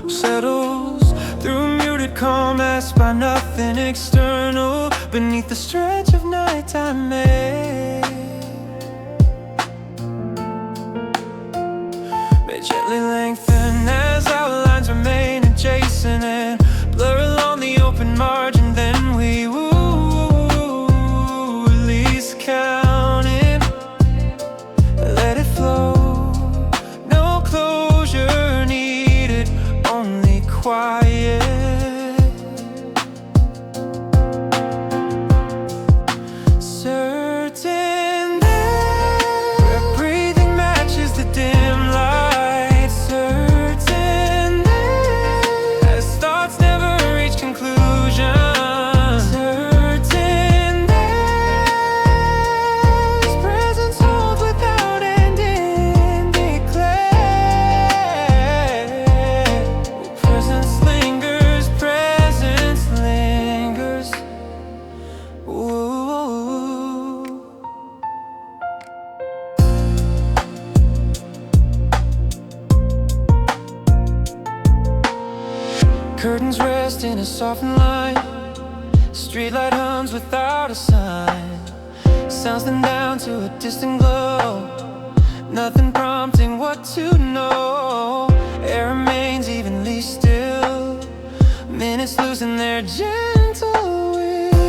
settles through muted calm, asked by nothing external. Beneath the stretch of nighttime may gently lengthen as outlines remain adjacent and blur along the open margin. Then we release counting, let it flow. No closure needed, only quiet. Certain that where breathing matches the dim light. Certain that as thoughts never reach conclusion. Certain that as presence holds without ending declare. Presence lingers, presence lingers. Ooh. Curtains rest in a softened line. Streetlight hums without a sign. Sounds then down to a distant glow. Nothing prompting what to know. Air remains evenly still. Minutes losing their gentle will.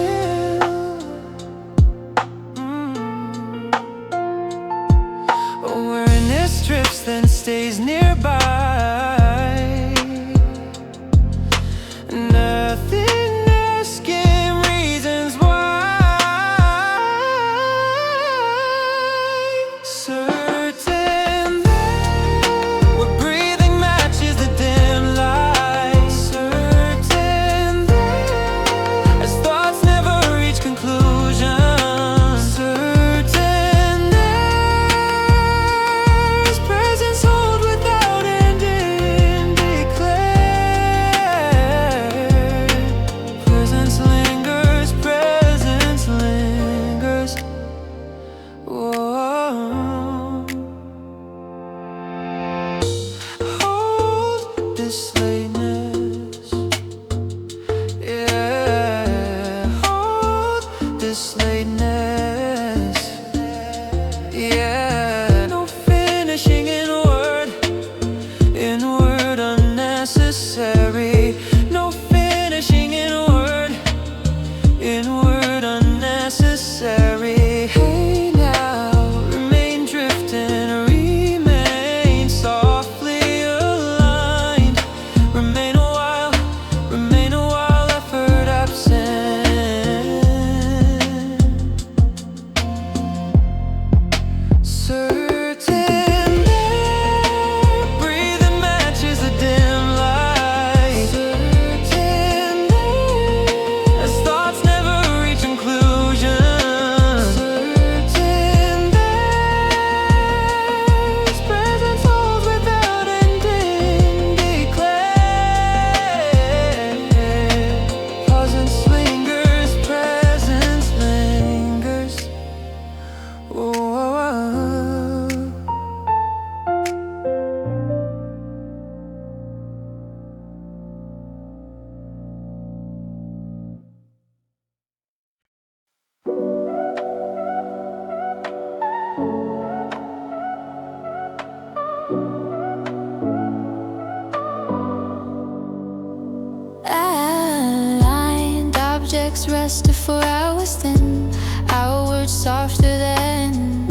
tracks rested for hours then, our words softer than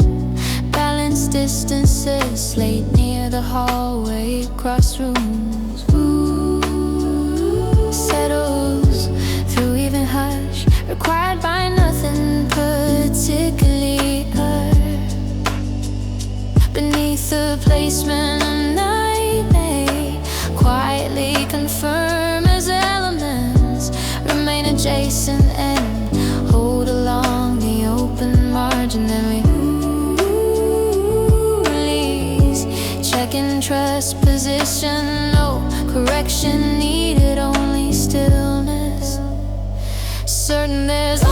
balanced distances laid near the hallway across rooms. Ooh, settles through even hush, required by nothing particularly beneath the placement of night may quietly confirm as elements remain adjacent and hold along the open margin. Then we release, check and trust position, no correction needed, only stillness. Certain there's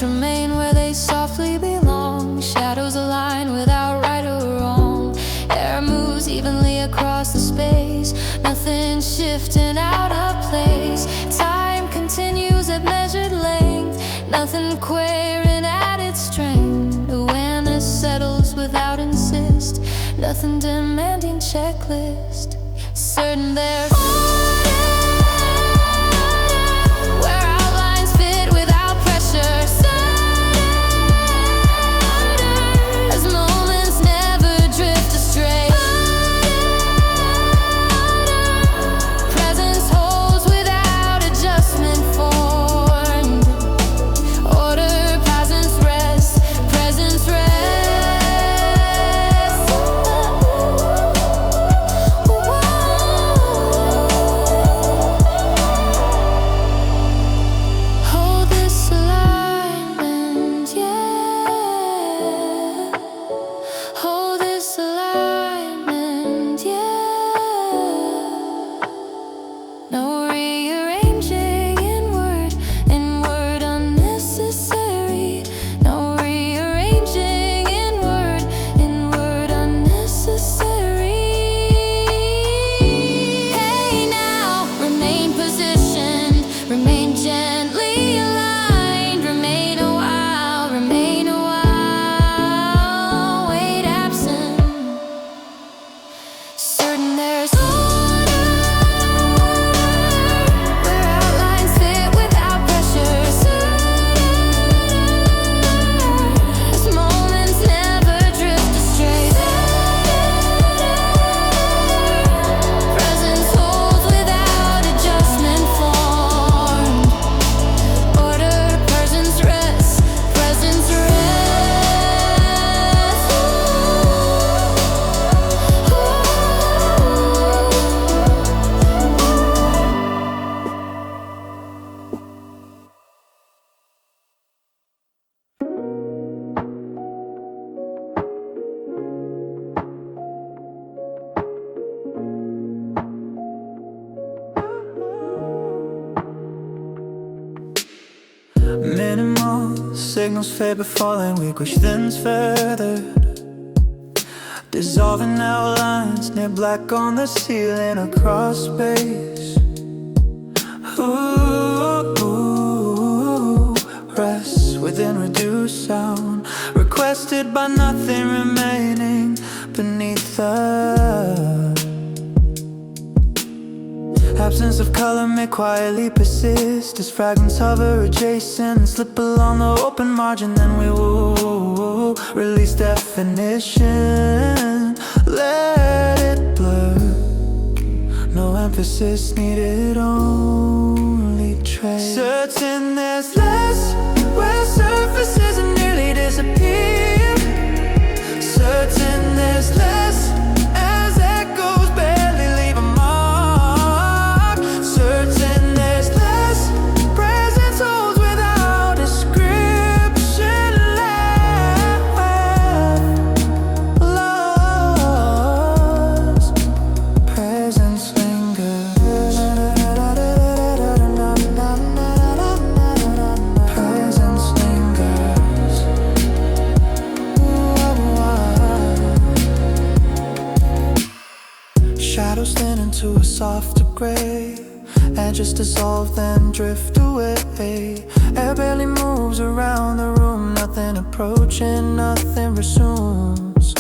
remain where they softly belong. Shadows align without right or wrong. Air moves evenly across the space, nothing shifting out of place. Time continues at measured length, nothing queering at its strength. Awareness settles without insist, nothing demanding checklist. Certain there's minimal signals fade before line weak, which thins further, dissolving outlines near black on the ceiling across space. Ooh, rests within reduced sound, requested by nothing remaining beneath the absence of color may quietly persist as fragments hover adjacent and slip along the open margin. Then we will release definition, let it blur, no emphasis needed, only trace. Certain there's less where surfaces are nearly disappear. Certain there's less as echoes barely leave a mark. Certain there's less presence holds without description left lost. Presence softer gray, and just dissolve then drift away. Air barely moves around the room, nothing approaching, nothing resumes.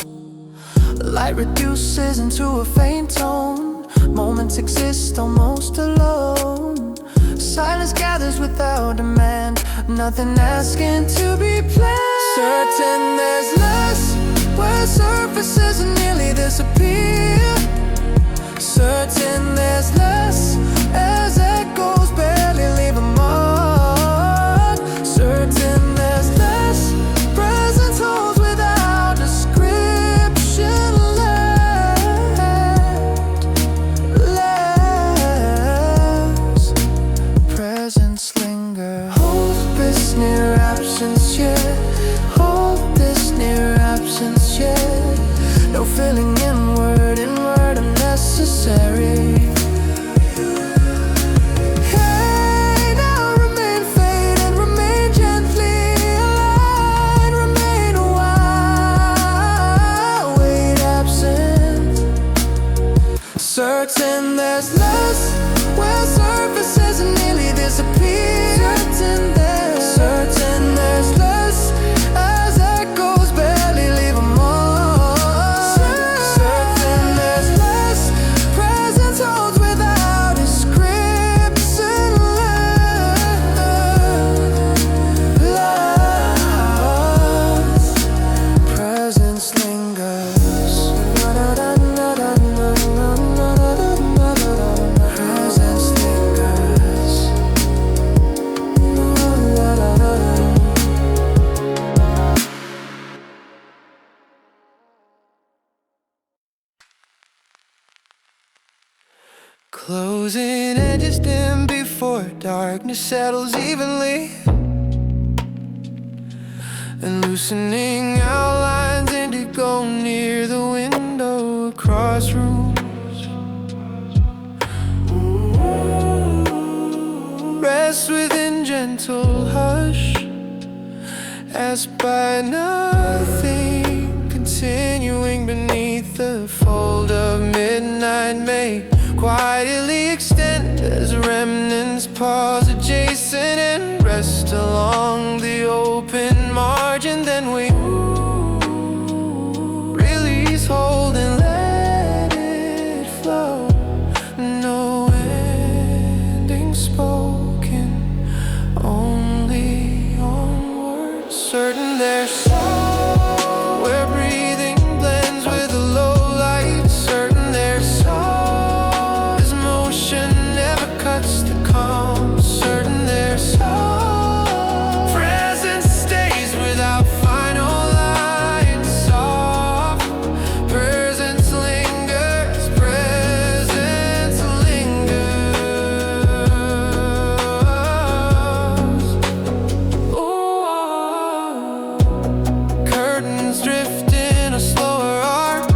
Light reduces into a faint tone, moments exist almost alone. Silence gathers without demand, nothing asking to be planned. Certain there's less, where surfaces nearly disappear. Certain there's less, as echoes barely leave a mark. Certain there's less, presence holds without description less. Presence linger. Hold this near absence yet. Hold this near absence yet. No feeling inward unnecessary. Hey, now remain faded, remain gently aligned, remain a while, wait absent. Certain there's less, where surfaces nearly disappear. Certain there's less, as echoes barely leave a mark. Certain there's less, presence holds without description less. Presence lingers. Presence lingers. Closing edges dim before darkness settles evenly, and loosening outlines indigo near the window across rooms. Rest within gentle hush, as by nothing, continuing beneath the fold of midnight may quietly extend as remnants pause adjacent and rest along the open margin. Then we release, hold and let it flow. No ending spoken, only onward. Certain there's soul where breathing blends with the low light. Certain there's soul as motion never cuts the calm. Certain there's soul presence stays without final line. Soft presence lingers, presence lingers. Ooh, curtains drift in a slower arc,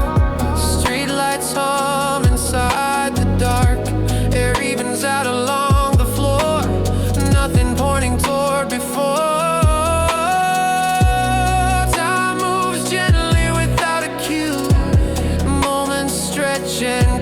streetlights hum inside the dark. Air evens out along the floor, nothing pointing toward before. Time moves gently without a cue, moments stretch and